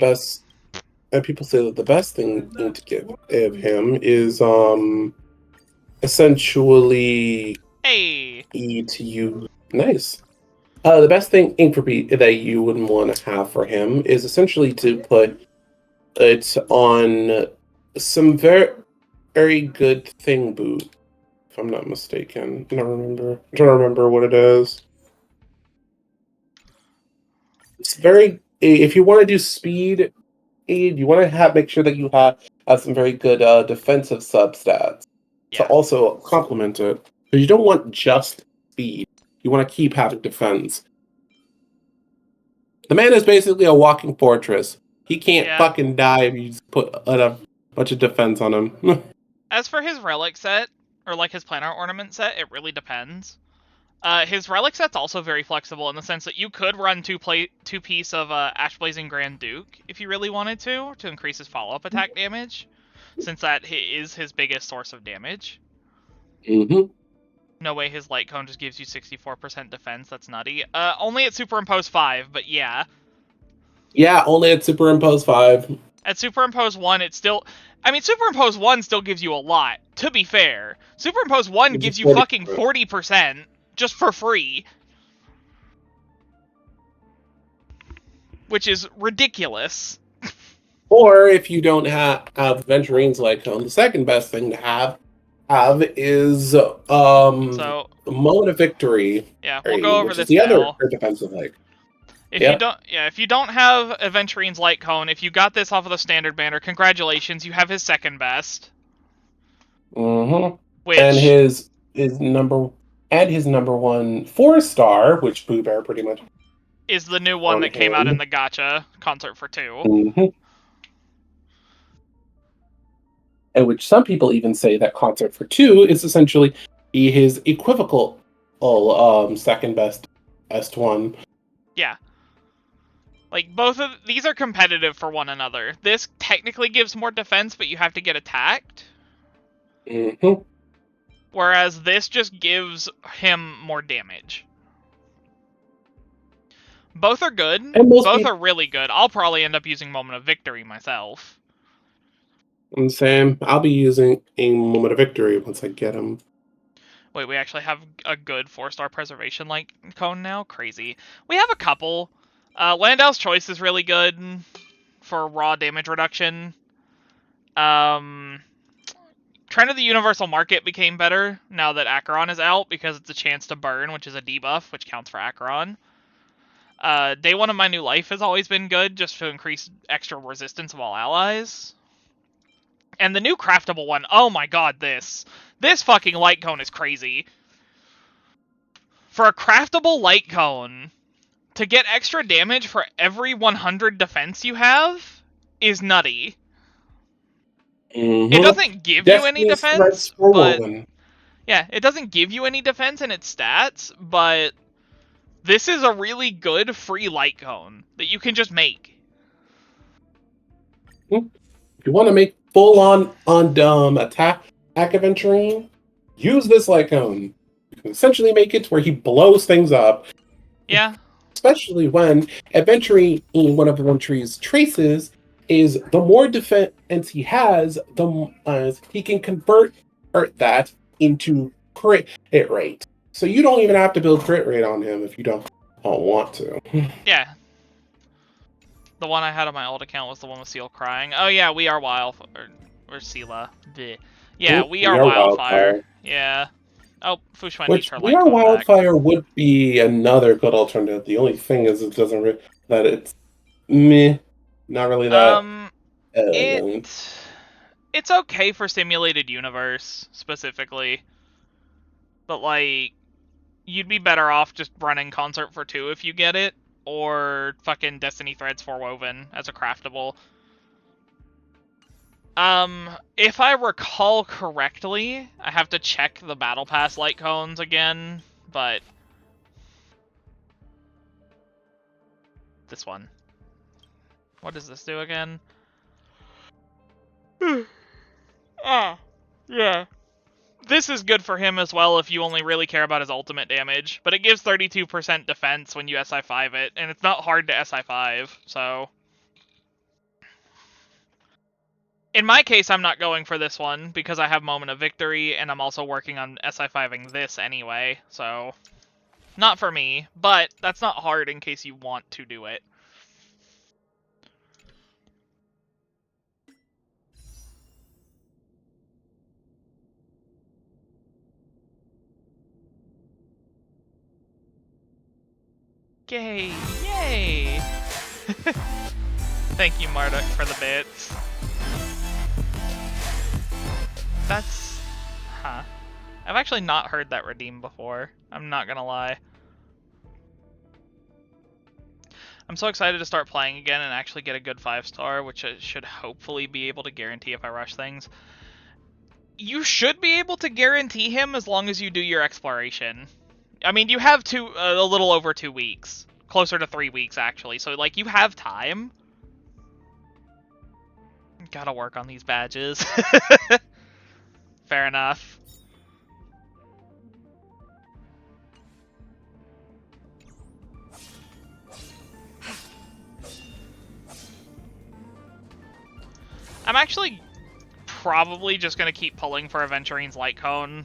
best thing to give him is essentially nice. The best thing that you wouldn't want to have for him is essentially to put it on some very, very good thing boot. If I'm not mistaken, I don't remember what it is. It's very. If you want to do speed aid, you want to make sure that you have some very good defensive substats to also complement it. So you don't want just speed. You want to keep having defense. The man is basically a walking fortress. He can't fucking die if you just put a bunch of defense on him. As for his relic set, or like his planar ornament set, it really depends. His relic set's also very flexible in the sense that you could run two piece of Ash Blazing Grand Duke if you really wanted to increase his follow-up attack damage, since that is his biggest source of damage. Mm-hmm. No way his Light Cone just gives you 64% defense, that's nutty. Only at Superimpose 5, but yeah. Yeah, only at Superimpose 5. At Superimpose 1, it's still... I mean, Superimpose 1 still gives you a lot, to be fair. Superimpose 1 Gives gives you you 40%. fucking 40%, just for free. Which is ridiculous. Or if you don't have Venturine's Light Cone, the second best thing to have is So, Moment of Victory. yeah, we'll go over which this is the now. other defensive leg. If Yep. you don't, if you don't have Aventurine's Light Cone, if you got this off of the standard banner, congratulations, you have his second best. Mm-hmm. Which And his number 1 4-star, which Boo Bear pretty much. is the new one on that came out in hand. the Gacha Concert for 2. Mm-hmm. And which some people even say that Concert for 2 is essentially his equivocal second best one. Yeah. Like, both of these are competitive for one another. This technically gives more defense, but you have to get attacked. Mm-hmm. Whereas this just gives him more damage. Both are good. And Both are really good. I'll probably end up using Moment of Victory myself. And Sam, I'll be using a Moment of Victory once I get him. Wait, we actually have a good 4-star preservation like cone now? Crazy. We have a couple. Landau's Choice is really good for raw damage reduction. Trend of the Universal Market became better now that Acheron is out because it's a chance to burn, which is a debuff, which counts for Acheron. Day 1 of My New Life has always been good, just to increase extra resistance of all allies. And the new craftable one, oh my god, this fucking light cone is crazy. For a craftable light cone, to get extra damage for every 100 defense you have is nutty. Mm-hmm. It doesn't give you any defense, but... Woven. Yeah, it doesn't give you any defense in its stats, but this is a really good free light cone that you can just make. If you want to make full-on attack Aventurine, use this light cone. You can essentially make it where he blows things up. Yeah. Especially when Aventurine, one of Aventurine's traces, is the more defense he has, the he can convert that into crit rate. So you don't even have to build crit rate on him if you don't want to. Yeah. The one I had on my old account was the one with Seal Crying. Oh yeah, we are Wildfire. Or Seela. Bleh. Yeah, we are Wildfire. Yeah. Oh, Fushua needs her We light Are cone Wildfire back. would be another good alternative. The only thing is it doesn't that it's meh. Not really that It's okay for Simulated Universe, specifically. But, like, you'd be better off just running Concert for 2 if you get it, or fucking Destiny Threads 4 Woven as a craftable. If I recall correctly, I have to check the Battle Pass light cones again, but... This one. What does this do again? Yeah. This is good for him as well if you only really care about his ultimate damage, but it gives 32% defense when you SI5 it, and it's not hard to SI5, so... In my case, I'm not going for this one, because I have Moment of Victory, and I'm also working on SI5ing this anyway, so... Not for me, but that's not hard in case you want to do it. Yay! Yay! Thank you, Marduk, for the bits. That's... Huh. I've actually not heard that redeem before. I'm not gonna lie. I'm so excited to start playing again and actually get a good 5-star, which I should hopefully be able to guarantee if I rush things. You should be able to guarantee him as long as you do your exploration. I mean, you have a little over 2 weeks. Closer to 3 weeks, actually. So, like, you have time. Gotta work on these badges. Fair enough. I'm actually probably just gonna keep pulling for Aventurine's Light Cone,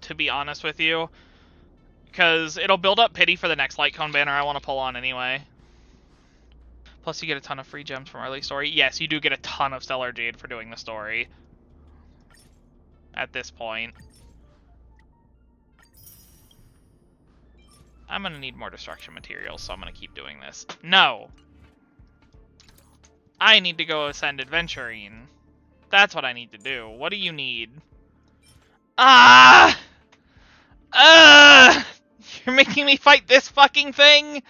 to be honest with you. Because it'll build up pity for the next Light Cone banner I want to pull on anyway. Plus you get a ton of free gems from early story. Yes, you do get a ton of Stellar Jade for doing the story. At this point. I'm gonna need more destruction materials, so I'm gonna keep doing this. No! I need to go ascend Adventurine. That's what I need to do. What do you need? Ah! You're making me fight this fucking thing?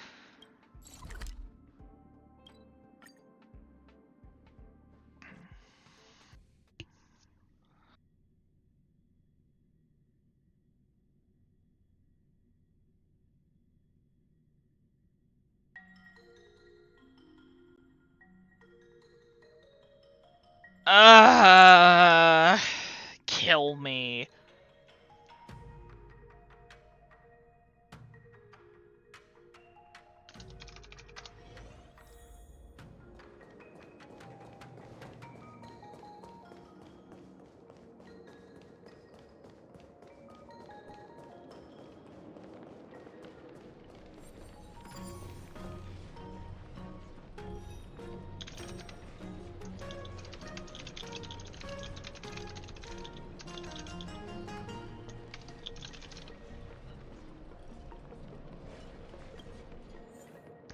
Kill me.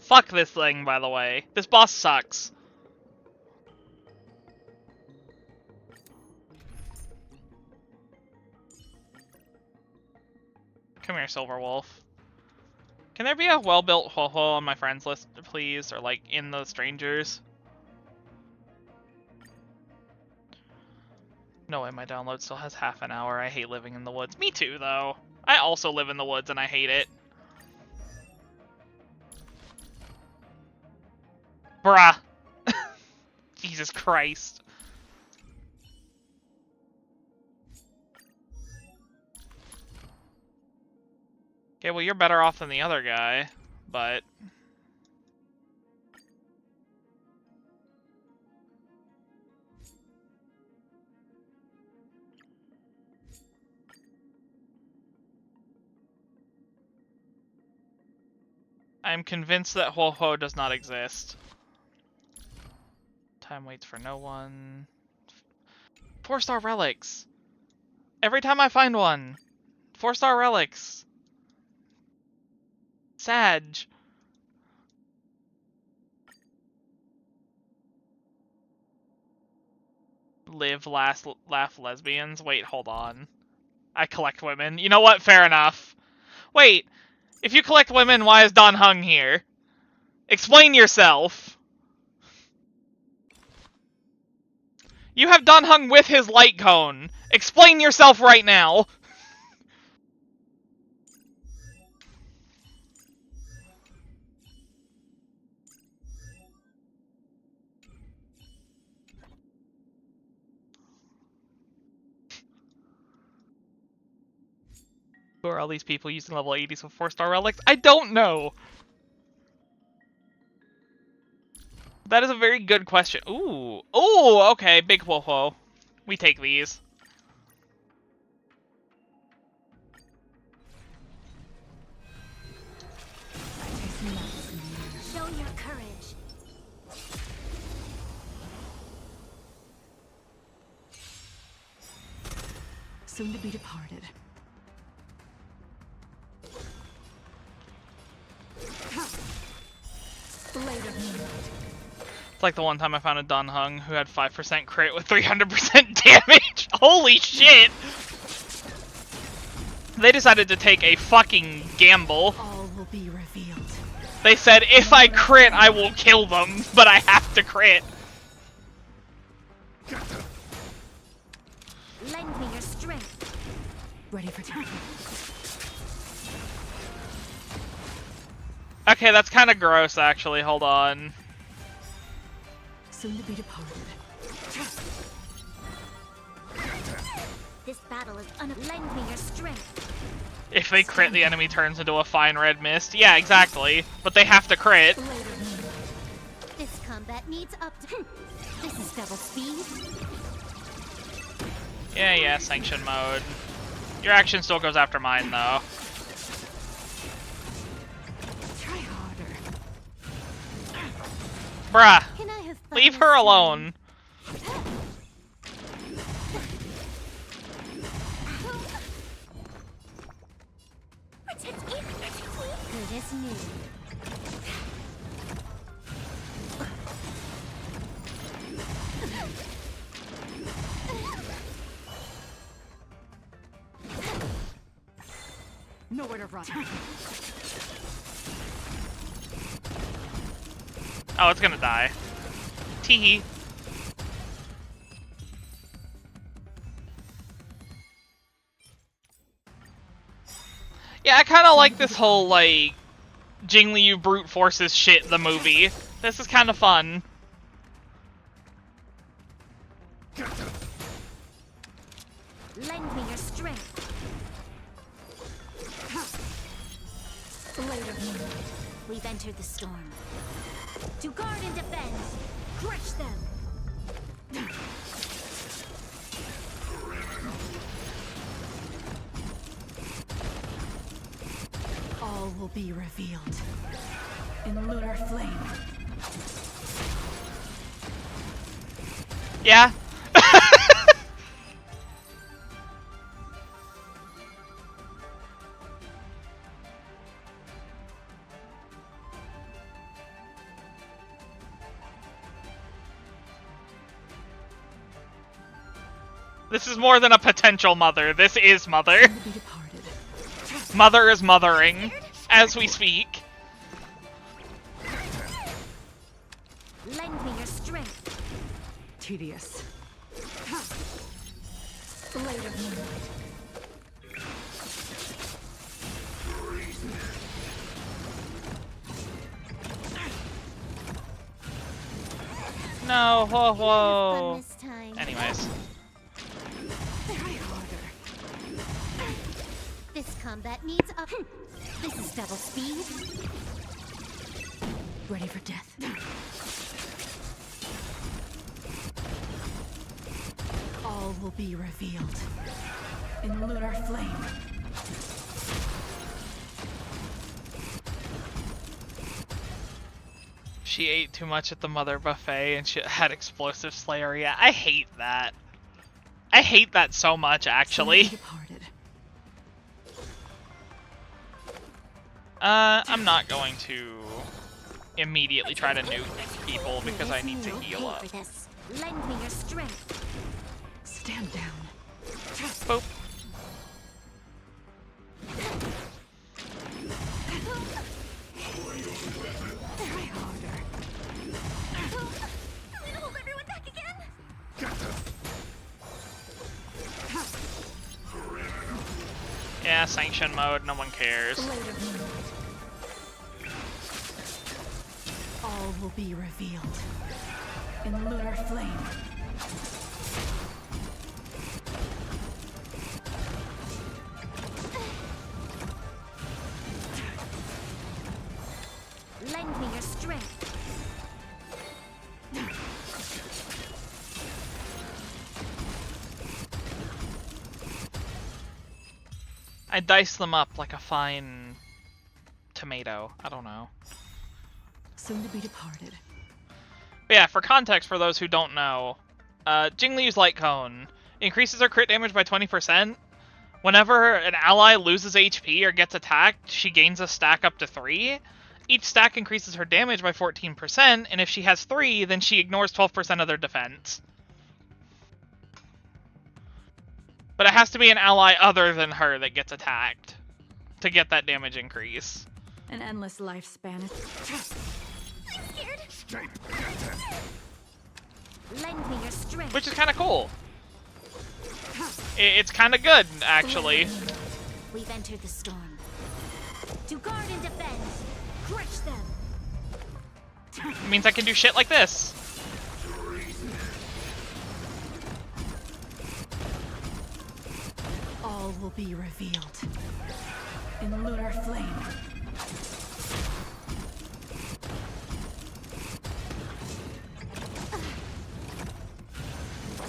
Fuck this thing, by the way. This boss sucks. Come here, Silver Wolf. Can there be a well-built ho-ho on my friends list, please? Or, like, in the strangers? No way, my download still has half an hour. I hate living in the woods. Me too, though. I also live in the woods, and I hate it. Bruh. Jesus Christ. Okay, well, you're better off than the other guy, but... I'm convinced that Ho-Ho does not exist. Time waits for no one. 4-star relics! Every time I find one! 4-star relics! Sag. Live, laugh, lesbians? Wait, hold on. I collect women. You know what? Fair enough. Wait, if you collect women, why is Don Hung here? Explain yourself! You have Don Hung with his light cone! Explain yourself right now! Who are all these people using level 80s with 4-star relics? I don't know! That is a very good question. Ooh. Ooh, okay, big whoa-whoa. We take these. Show your courage. Soon to be departed. Blade of moonlight. It's like the one time I found a Don Hung who had 5% crit with 300% damage. Holy shit! They decided to take a fucking gamble. All will be revealed. They said, if I crit, I will kill them, but I have to crit. Lend me your strength. Ready for takeoff. Okay, that's kind of gross, actually. Hold on. Soon to be departed. This battle is lend me your strength. If they crit, the enemy turns into a fine red mist. Yeah, exactly. But they have to crit. This combat needs up to. This is double speed. Yeah, sanction mode. Your action still goes after mine, though. Try harder. Bruh, Can I have fun leave this her time? alone. Good as new. Nowhere to run. Oh, it's gonna die. Teehee. Yeah, I kind of like this whole, like, Jingliu brute forces shit, the movie. This is kind of fun. Lend me your strength. We've entered the storm. To guard and defend. Crush them. All will be revealed in lunar flame. Yeah? This is more than a potential mother. This is mother. Soon to be departed. Mother is mothering as we speak. Lend me your strength. Tedious. Blade of moonlight. No, whoa, Fun whoa. this time. Anyways. Try harder. This combat needs up. This is double speed. Ready for death. All will be revealed in lunar flame. She ate too much at the mother buffet and she had explosive slayer. Yeah, I hate that. I hate that so much, actually. Soon to be departed. I'm not going to immediately try to nuke people because I need to You'll heal pay up. for this. Lend me your strength. Stand down. Boop. Try harder. Hold everyone back again. Yeah, sanction mode, no one cares. Blade of moonlight. All will be revealed in lunar flame. Lend me your strength. I dice them up like a fine tomato. I don't know. Soon to be departed. But yeah, for context, for those who don't know, Jingliu's Light Cone increases her crit damage by 20%. Whenever an ally loses HP or gets attacked, she gains a stack up to 3. Each stack increases her damage by 14%, and if she has 3, then she ignores 12% of their defense. But it has to be an ally other than her that gets attacked to get that damage increase. An endless lifespan. I'm scared. Lend me your strength. Which is kind of cool. It's kind of good, actually. We've entered the storm. To guard and defend. Crush them. It means I can do shit like this. All will be revealed in lunar flame.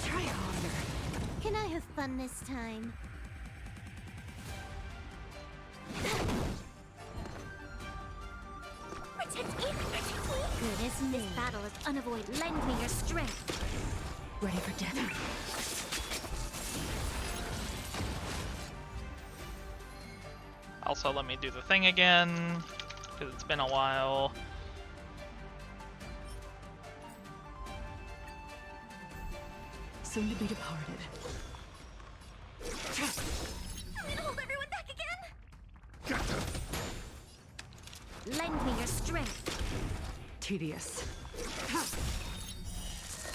Try harder. Can I have fun this time? Protect me! Protect me! Goodness me. This battle is unavoidable. Lend me your strength. Ready for death. Also, let me do the thing again, because it's been a while. Soon to be departed. I'm gonna hold everyone back again! Lend me your strength. Tedious.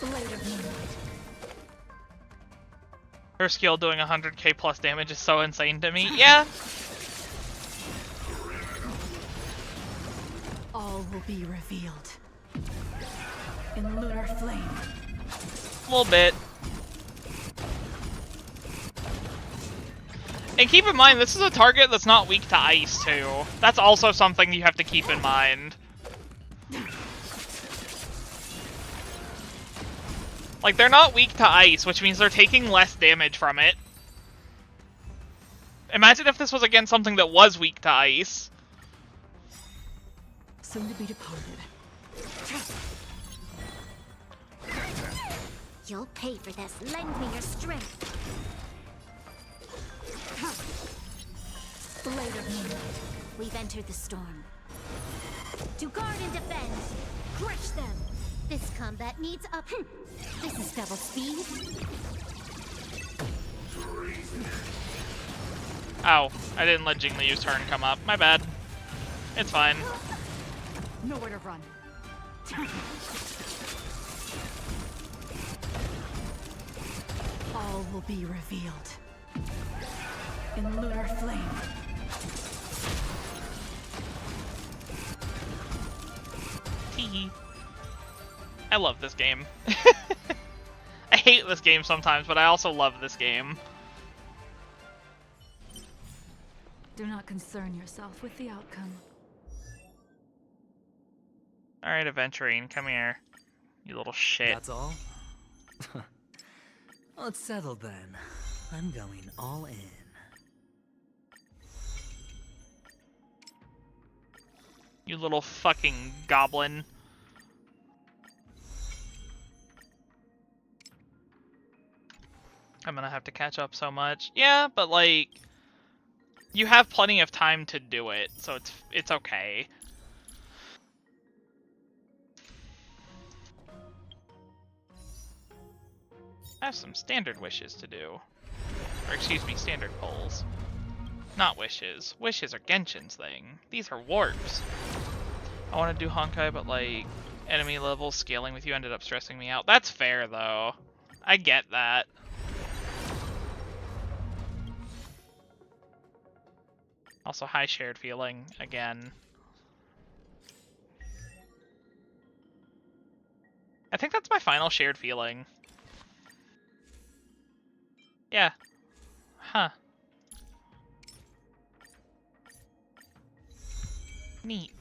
Blade of moonlight. Her skill doing 100k plus damage is so insane to me. Yeah, All will be revealed in lunar flame. a little bit. And keep in mind, this is a target that's not weak to ice, too. That's also something you have to keep in mind. Like, they're not weak to ice, which means they're taking less damage from it. Imagine if this was against something that was weak to ice. Soon to be departed. You'll pay for this. Lend me your strength. Blade of moonlight. We've entered the storm. To guard and defend. Crush them. This combat needs up. This is double speed. Ow, I didn't let Jingliu's turn come up. My bad. It's fine. Nowhere to run. All will be revealed in lunar flame. Teehee. I love this game. I hate this game sometimes, but I also love this game. Do not concern yourself with the outcome. Alright, Aventurine, come here. You little shit. That's all? Well, it's settled then. I'm going all in. You little fucking goblin. I'm gonna have to catch up so much. Yeah, but like, you have plenty of time to do it, so it's okay. I have some standard wishes to do. Or excuse me, standard polls. Not wishes. Wishes are Genshin's thing. These are warps. I want to do Honkai, but like, enemy level scaling with you ended up stressing me out. That's fair though. I get that. Also, high shared feeling again. I think that's my final shared feeling. Yeah. Huh. Neat.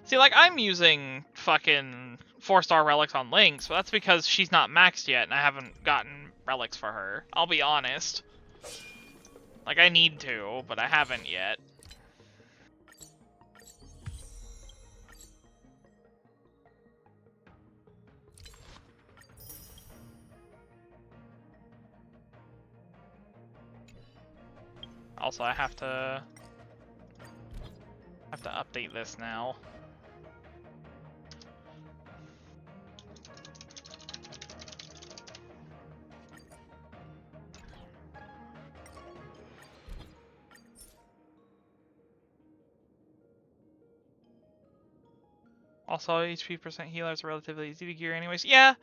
See, like, I'm using fucking 4-star relics on Lynx, but that's because she's not maxed yet and I haven't gotten relics for her. I'll be honest. Like, I need to, but I haven't yet. Also, I have to update this now. Also, HP percent healers are relatively easy to gear anyways. Yeah.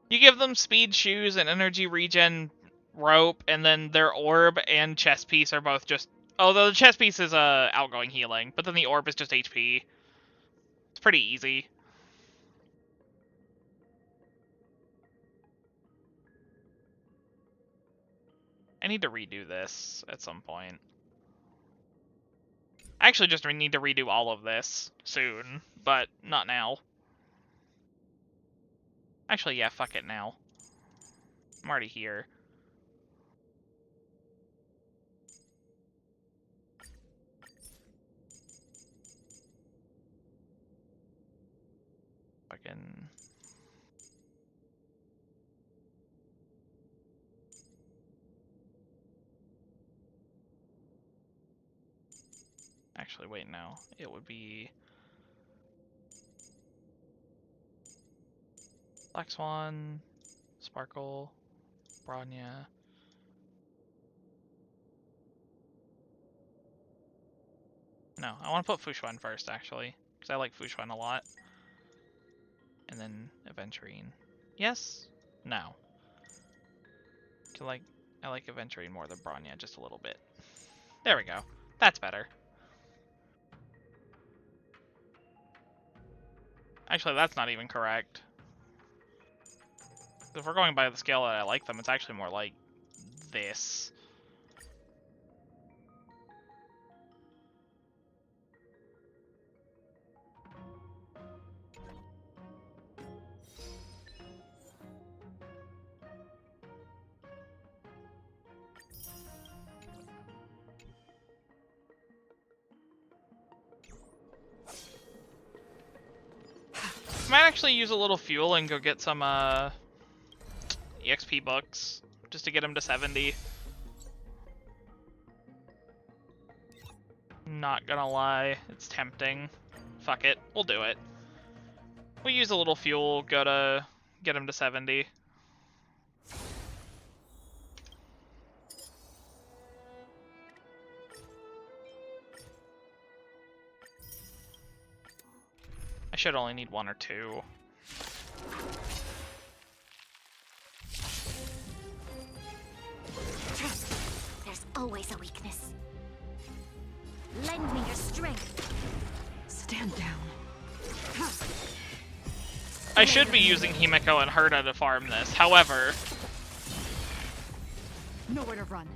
You give them speed shoes and energy regen rope, and then their orb and chest piece are both just... Although the chest piece is outgoing healing, but then the orb is just HP. It's pretty easy. I need to redo this at some point. I actually just need to redo all of this soon, but not now. Actually, yeah, fuck it now. I'm already here. Fucking... Actually, wait, no. It would be... Black Swan, Sparkle, Bronya. No, I want to put Fushuan first, actually, because I like Fushuan a lot. And then Aventurine. Yes? No. I like Aventurine more than Bronya, just a little bit. There we go. That's better. Actually, that's not even correct. If we're going by the scale that I like them, it's actually more like this. Might actually use a little fuel and go get some EXP books just to get him to 70. Not gonna lie, it's tempting. Fuck it, we'll do it. We use a little fuel, go to get him to 70. I should only need 1 or 2. There's always a weakness. Lend me your strength. Stand down. I should be using Himeko and Herta to farm this, however... Nowhere to run.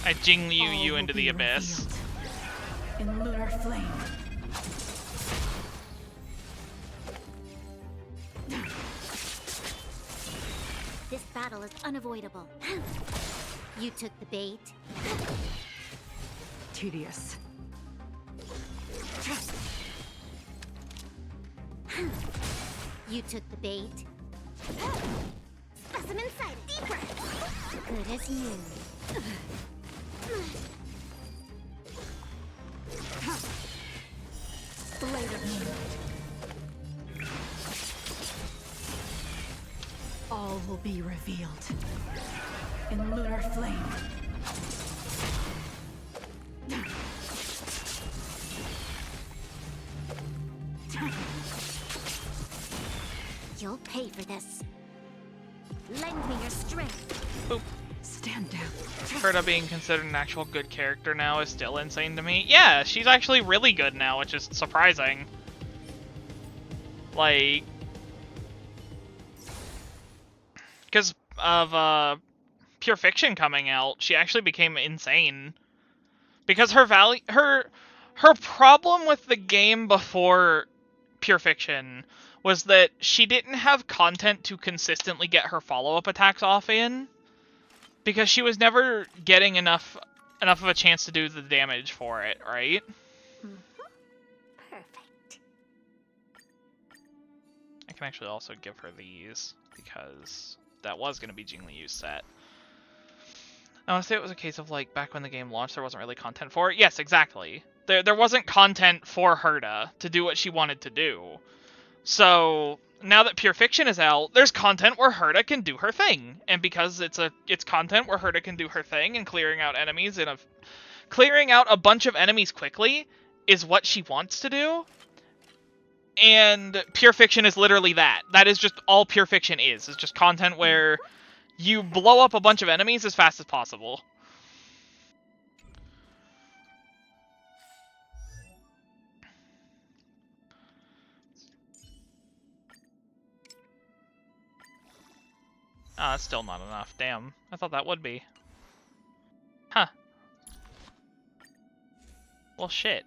I Jing Liu All you will into the be abyss. revealed in lunar flame. This battle is unavoidable. You took the bait. Tedious. You took the bait. Specimen sighted. Deeper. Good as new. Blade of moonlight. All will be revealed in lunar flame. You'll pay for this. Lend me your strength. Boop. Stand down. Herta being considered an actual good character now is still insane to me. Yeah, she's actually really good now, which is surprising. Like... Because of Pure Fiction coming out, she actually became insane. Because her problem with the game before Pure Fiction was that she didn't have content to consistently get her follow-up attacks off in, because she was never getting enough of a chance to do the damage for it, right? Perfect. I can actually also give her these, because that was going to be Jing Liu's set. I want to say it was a case of, like, back when the game launched, there wasn't really content for it. Yes, exactly. There wasn't content for Herta to do what she wanted to do. So, now that Pure Fiction is out, there's content where Herta can do her thing. And because it's content where Herta can do her thing and clearing out a bunch of enemies quickly, is what she wants to do. And pure fiction is literally that. That is just all pure fiction is. It's just content where you blow up a bunch of enemies as fast as possible. Ah, that's still not enough. Damn. I thought that would be. Huh. Well, shit.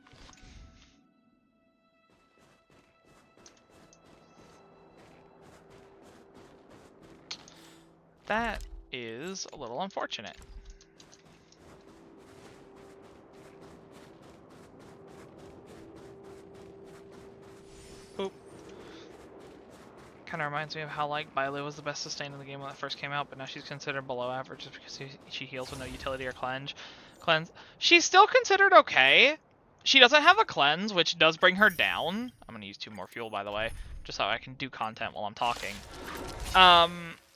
That is a little unfortunate. Oop. Kind of reminds me of how, like, Beaw was the best sustain in the game when it first came out, but now she's considered below average just because she heals with no utility or cleanse. She's still considered okay. She doesn't have a cleanse, which does bring her down. I'm gonna use 2 more fuel, by the way, just so I can do content while I'm talking.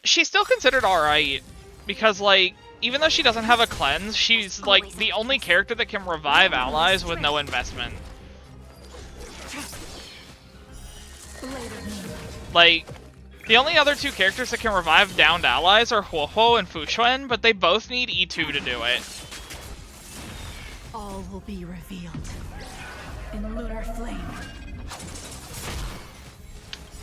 She's still considered alright, because, like, even though she doesn't have a cleanse, she's, like, the only character that can revive allies with no investment. Like, the only other 2 characters that can revive downed allies are Huohuo and Fuxuan, but they both need E2 to do it. All will be revealed in lunar flame.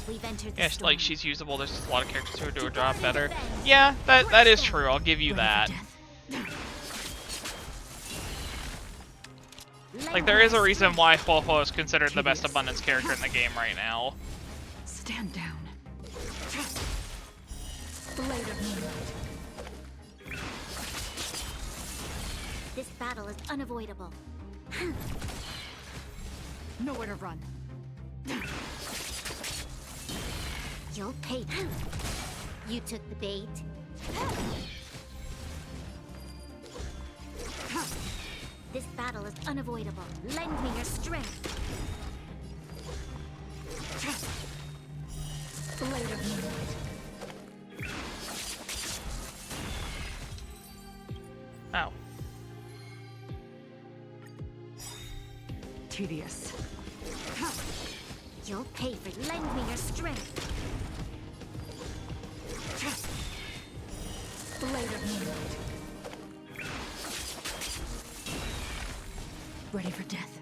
We've entered the Yeah, storm. like, she's usable. There's just a lot of characters who do her job better. Yeah, that is true. I'll give you that. Like, there is a reason why Huohuo is considered the best abundance character in the game right now. Stand down. Blade of moonlight. This battle is unavoidable. Nowhere to run. You'll pay. You took the bait. This battle is unavoidable. Lend me your strength. Blade of moonlight. Ow. Tedious. You'll pay for lend me your strength. Blade of moonlight. Ready for death.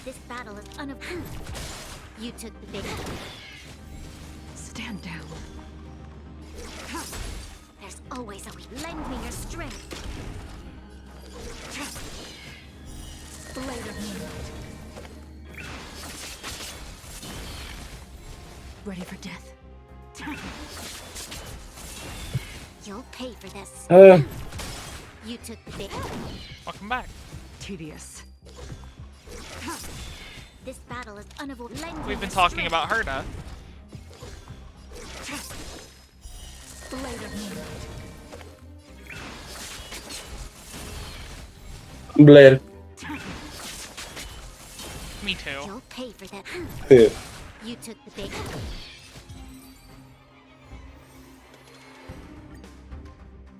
This battle is unavoidable. You took the bait. Stand down. There's always a way. Lend me your strength. Blade of moonlight. Ready for death. You'll pay for this. You took the bait. Welcome back. Tedious. This battle is unavoidable. Lend me We've been your talking strength. about Herta. Blade of moonlight. Blade. Me too. You'll pay for that. Yeah. You took the bait.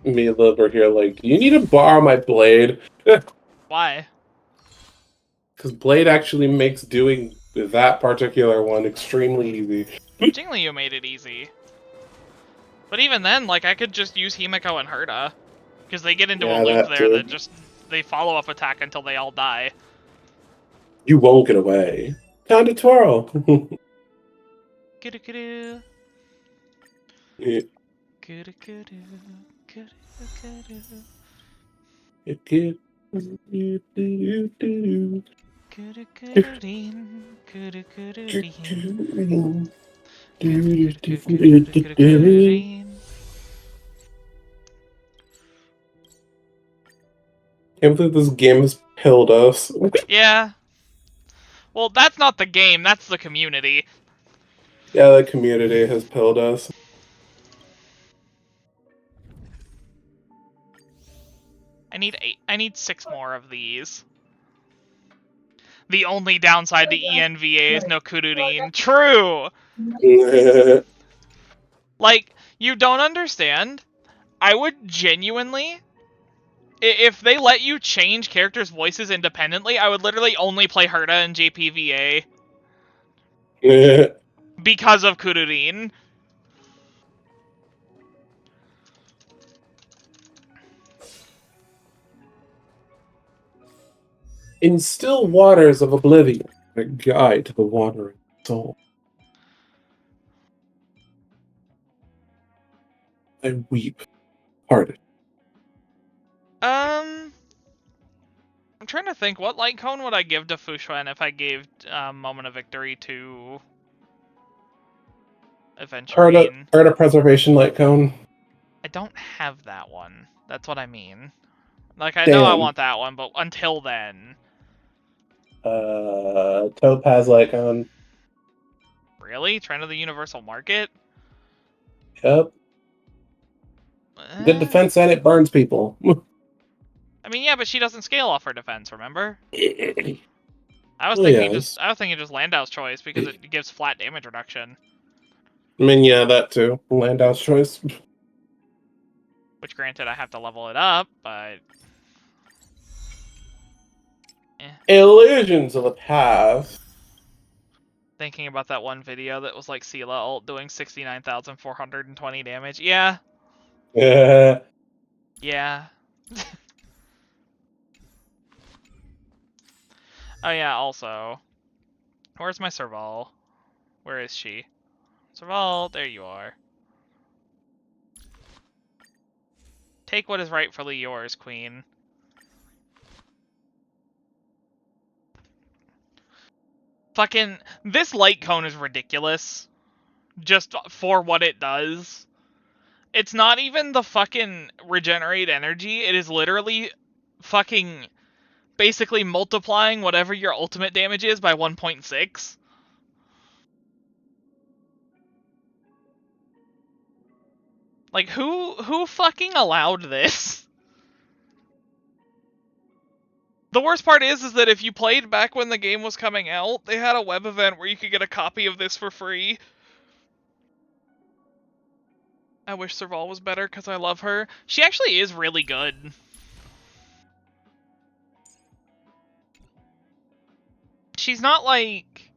Me and Liv are here like, do you need to borrow my blade? Why? Because Blade actually makes doing that particular one extremely easy. Jingli made it easy. But even then, like, I could just use Himiko and Herta. Because they get into a Yeah, loop that there too. that just, they follow up attack until they all die. You won't get away. Time to twirl. Kudu-kudu. Yeah. Kudu-kudu. Kudu-kudu. Kudu-kudu-deen. Kudu-kudu-deen. Kudu-kudu-deen. Can't believe this game has pilled us. Yeah. Well, that's not the game, that's the community. Yeah, the community has pilled us. I need 6 more of these. The only downside to ENVA is no Kududin. True! Like, you don't understand. I would genuinely, If they let you change characters' voices independently, I would literally only play Herta and JPVA because of Kururin. In still waters of oblivion, a guide to the wandering soul. I weep, hearted. I'm trying to think, what light cone would I give to Fushuan if I gave Moment of Victory to Aventurine? Heard a preservation light cone. I don't have that one. That's what I mean. Like, I know I Damn. want that one, but until then... Topaz light cone. Really? Trend of the Universal Market? Yep. Good defense and it burns people. I mean, yeah, but she doesn't scale off her defense, remember? I was Well, thinking yes. just Landau's choice because it gives flat damage reduction. I mean, yeah, that too. Landau's choice. Which, granted, I have to level it up, but... Illusions of the past. Thinking about that one video that was like Sela ult doing 69,420 damage. Yeah. Yeah. Yeah. Oh yeah, also. Where's my Serval? Where is she? Serval, there you are. Take what is rightfully yours, queen. Fucking, this light cone is ridiculous. Just for what it does. It's not even the fucking regenerate energy, it is literally fucking basically multiplying whatever your ultimate damage is by 1.6. Like, who fucking allowed this? The worst part is that if you played back when the game was coming out, they had a web event where you could get a copy of this for free. I wish Serval was better because I love her. She actually is really good. She's not, like,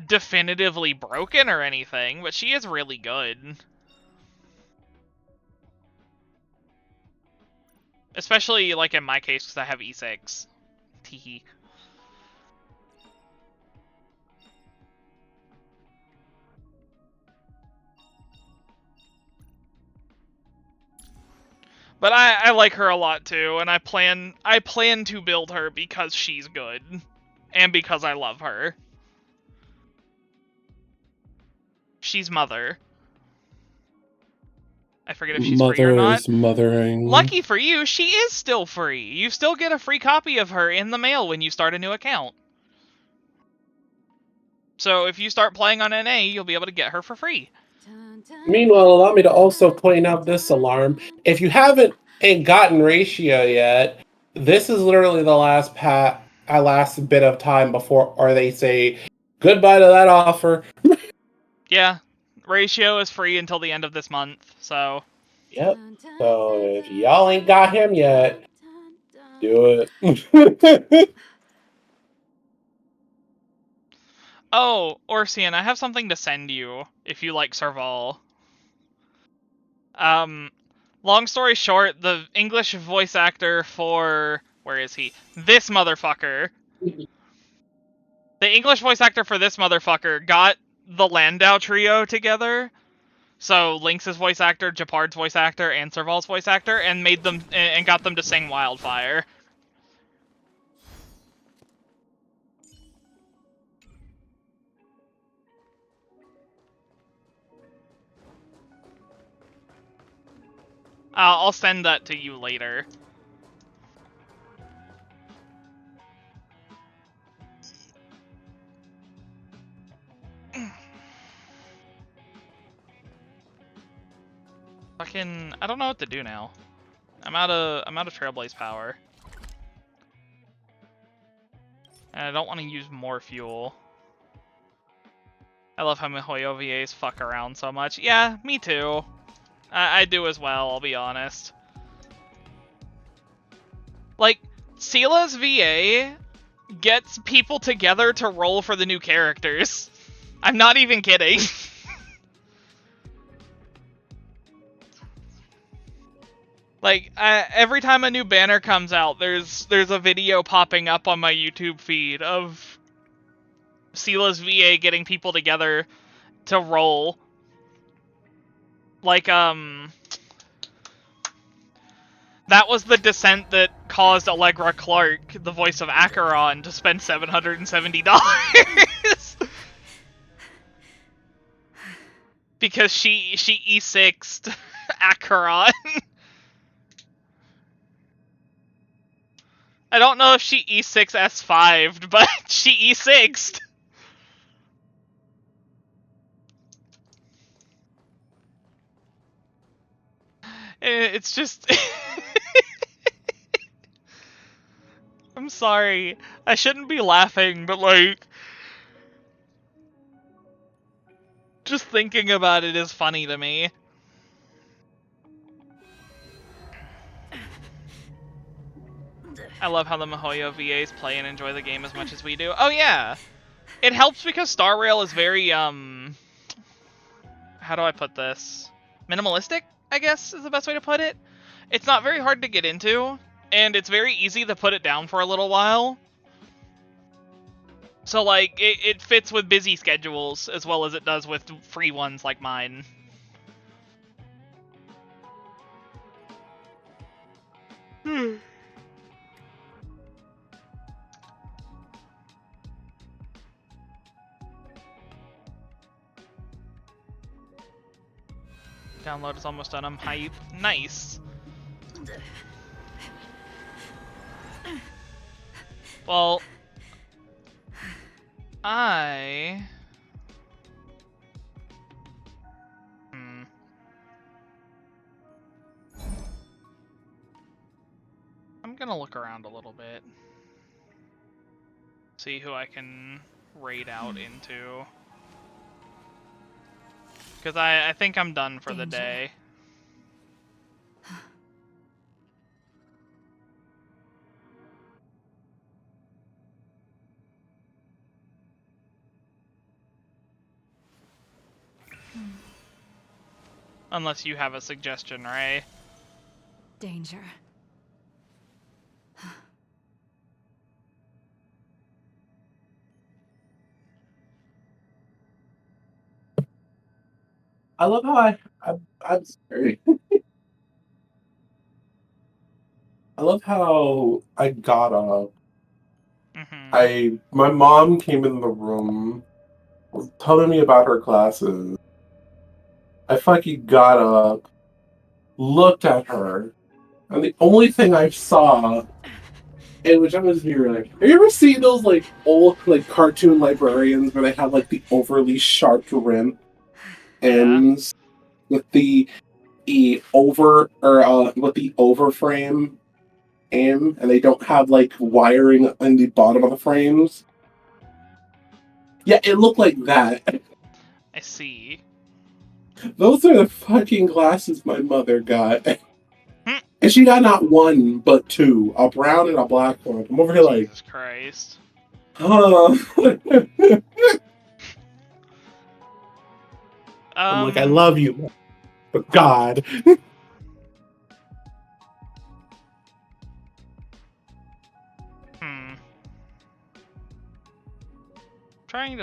definitively broken or anything, but she is really good. Especially, like, in my case, because I have E6. Teehee. But I like her a lot too, and I plan to build her because she's good. And because I love her. She's mother. I forget if she's free or Mother not. is mothering. Lucky for you, she is still free. You still get a free copy of her in the mail when you start a new account. So if you start playing on NA, you'll be able to get her for free. Meanwhile, allow me to also point out this alarm. If you haven't gotten Ratio yet, this is literally the last last bit of time before, or they say goodbye to that offer. Yeah, Ratio is free until the end of this month, so... Yep. So if y'all ain't got him yet, do it. Oh, Orsian, I have something to send you, if you like Serval. Long story short, the English voice actor for... Where is he? This motherfucker. The English voice actor for this motherfucker got the Landau trio together. So Lynx's voice actor, Japard's voice actor, and Serval's voice actor, and made them and got them to sing Wildfire. I'll send that to you later. Fucking, I don't know what to do now. I'm out of Trailblaze power. And I don't want to use more fuel. I love how Mihoyo VAs fuck around so much. Yeah, me too. I do as well, I'll be honest. Like, Sila's VA gets people together to roll for the new characters. I'm not even kidding. Like, every time a new banner comes out, there's a video popping up on my YouTube feed of Sila's VA getting people together to roll. Like, that was the descent that caused Allegra Clark, the voice of Acheron, to spend $770. Because she E6'd Acheron. I don't know if she E6 S5'd, but she E6'd. It's just... I'm sorry. I shouldn't be laughing, but like... just thinking about it is funny to me. I love how the MiHoYo VAs play and enjoy the game as much as we do. Oh yeah! It helps because Star Rail is very, how do I put this? Minimalistic, I guess, is the best way to put it. It's not very hard to get into, and it's very easy to put it down for a little while. So, like, it fits with busy schedules as well as it does with free ones like mine. Download is almost done. I'm hype. Nice. Well, I'm gonna look around a little bit. See who I can raid out into. Because I think I'm done for the day. Unless you have a suggestion, Ray. Danger. I love how I'm sorry. I love how I got up. My mom came in the room telling me about her classes. I fucking got up, looked at her, and the only thing I saw, and which I was very like, have you ever seen those like old like cartoon librarians where they have like the overly sharp rim ends with the over or with the overframe and they don't have like wiring in the bottom of the frames? Yeah, it looked like that. I see. Those are the fucking glasses my mother got. And she got not one, but two. A brown and a black one. I'm over here like... Jesus Christ. I'm like, I love you, but God. I'm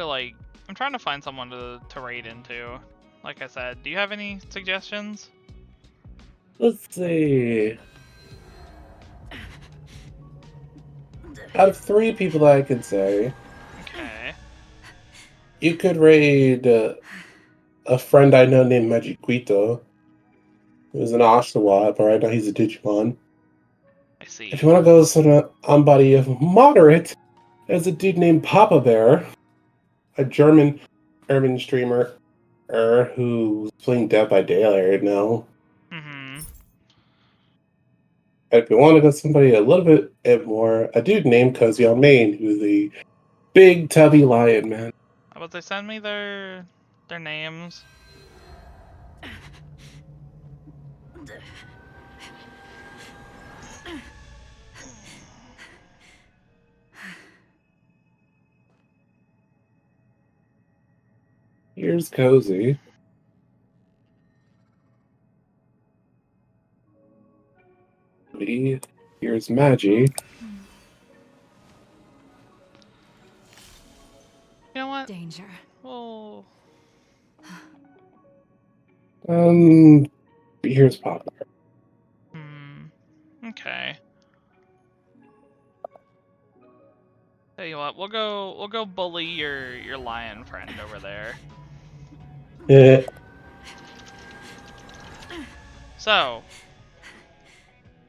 trying to find someone to raid into. Like I said, do you have any suggestions? Let's see. Out of 3 people that I could say, Okay. you could raid a friend I know named Magiquito, who's an Oshawott, but right now he's a Digimon. I see. If you want to go somebody of moderate, there's a dude named Papa Bear, a German urban streamer who's playing Dead by Daylight right now. If you want to go somebody a little bit more, a dude named Cozy on Main, who's a big tubby lion man. How about they send me their names? Here's Cozy. Here's Maggie. You know what? Danger. Oh, Here's Poplar. okay. Tell you what, we'll go bully your lion friend over there. So,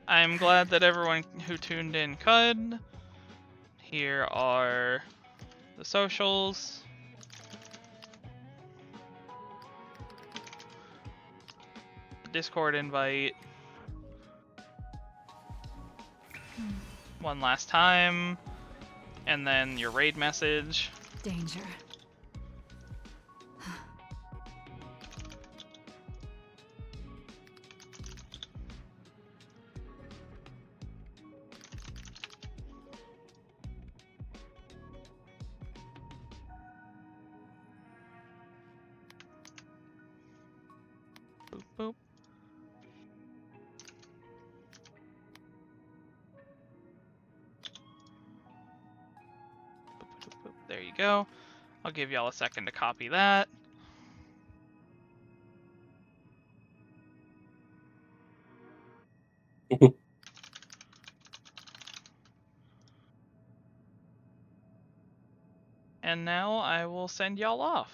I'm glad that everyone who tuned in could. Here are the socials. Discord invite. One last time. And then your raid message. Danger. Boop, boop. There you go. I'll give y'all a second to copy that. And now I will send y'all off.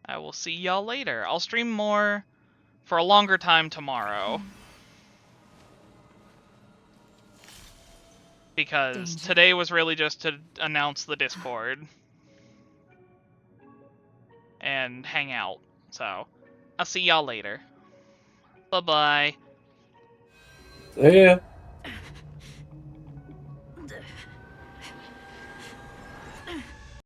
I will see y'all later. I'll stream more for a longer time tomorrow. Because Danger. today was really just to announce the Discord. And hang out. So, I'll see y'all later. Bye-bye. Yeah.